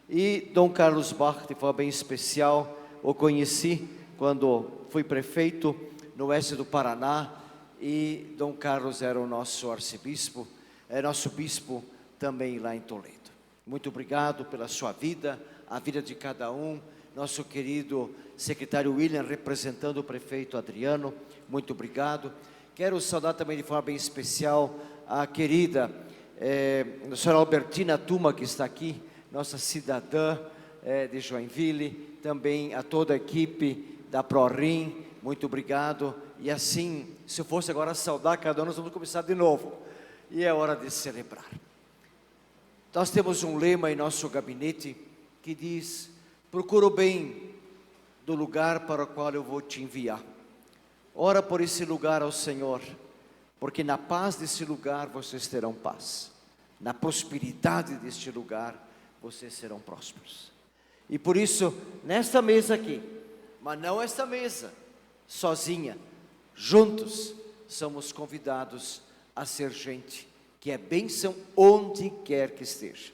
E Dom Carlos Bach, de forma bem especial, o conheci quando fui prefeito no oeste do Paraná, e Dom Carlos era o nosso arcebispo, é nosso bispo também lá em Toledo. Muito obrigado pela sua vida, a vida de cada um. Nosso querido secretário William, representando o prefeito Adriano, muito obrigado. Quero saudar também de forma bem especial a querida a senhora Albertina Tuma, que está aqui, nossa cidadã de Joinville, também a toda a equipe da ProRim, muito obrigado. E assim, se eu fosse agora saudar cada um, nós vamos começar de novo, e é hora de celebrar. Nós temos um lema em nosso gabinete que diz: procura o bem do lugar para o qual eu vou te enviar. Ora por esse lugar ao Senhor, porque na paz desse lugar vocês terão paz, na prosperidade deste lugar vocês serão prósperos. E por isso, nesta mesa aqui, mas não esta mesa sozinha, juntos, somos convidados a ser gente que é bênção onde quer que esteja.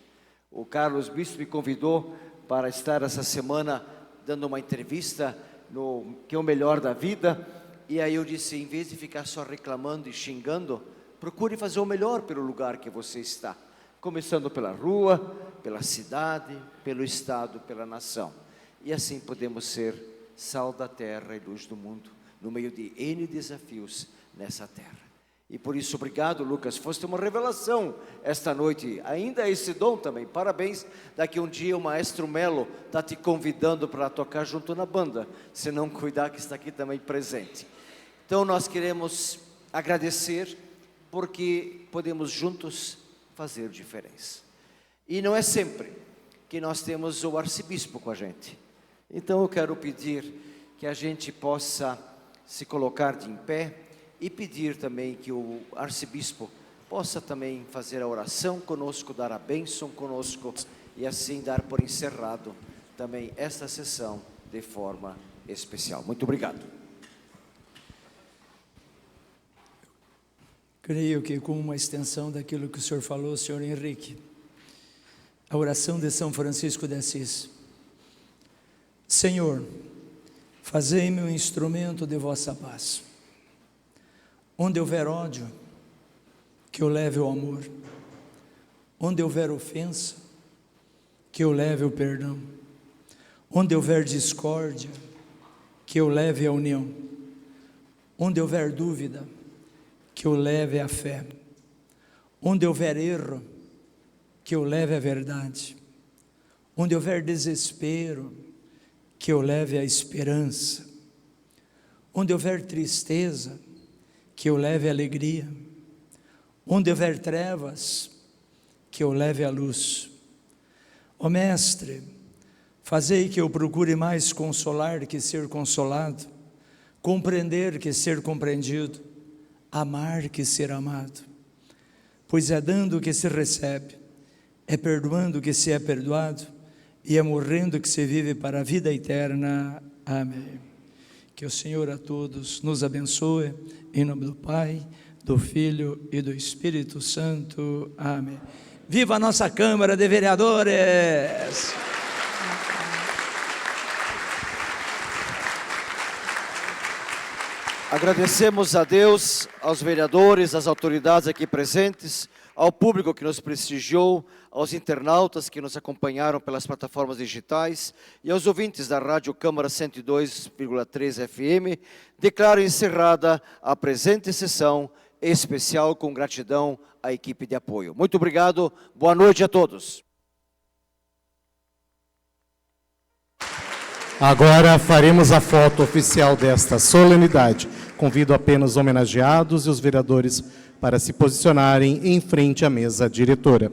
O Carlos Bispo me convidou para estar essa semana dando uma entrevista no Que é o Melhor da Vida, e aí eu disse: em vez de ficar só reclamando e xingando, procure fazer o melhor pelo lugar que você está. começando pela rua, pela cidade, pelo estado, pela nação. E assim podemos ser sal da terra e luz do mundo, no meio de N desafios nessa terra. E por isso, obrigado, Lucas, foste uma revelação esta noite, ainda esse dom também, parabéns. Daqui um dia o maestro Melo está te convidando para tocar junto na banda, se não cuidar que está aqui também presente. Então nós queremos agradecer, porque podemos juntos fazer diferença. E não é sempre que nós temos o arcebispo com a gente. Então eu quero pedir que a gente possa se colocar de em pé e pedir também que o arcebispo possa também fazer a oração conosco, dar a bênção conosco e assim dar por encerrado também esta sessão de forma especial. Muito obrigado. Creio que como uma extensão daquilo que o senhor falou, senhor Henrique, a oração de São Francisco de Assis. Senhor, fazei-me um instrumento de vossa paz. Onde houver ódio, que eu leve o amor. Onde houver ofensa, que eu leve o perdão. Onde houver discórdia, que eu leve a união. Onde houver dúvida, que eu leve a fé. Onde houver erro, que eu leve a verdade. Onde houver desespero, que eu leve a esperança. Onde houver tristeza, que eu leve a alegria. Onde houver trevas, que eu leve a luz. Ó Mestre, fazei que eu procure mais consolar que ser consolado, compreender que ser compreendido, amar que ser amado. Pois é dando que se recebe, é perdoando que se é perdoado, e é morrendo que se vive para a vida eterna. Amém. Que o Senhor a todos nos abençoe, em nome do Pai, do Filho e do Espírito Santo. Amém. Viva a nossa Câmara de Vereadores! Agradecemos a Deus, aos vereadores, às autoridades aqui presentes, ao público que nos prestigiou, aos internautas que nos acompanharam pelas plataformas digitais e aos ouvintes da Rádio Câmara 102,3 FM. Declaro encerrada a presente sessão especial com gratidão à equipe de apoio. Muito obrigado, boa noite a todos. Agora faremos a foto oficial desta solenidade. Convido apenas os homenageados e os vereadores para se posicionarem em frente à mesa diretora.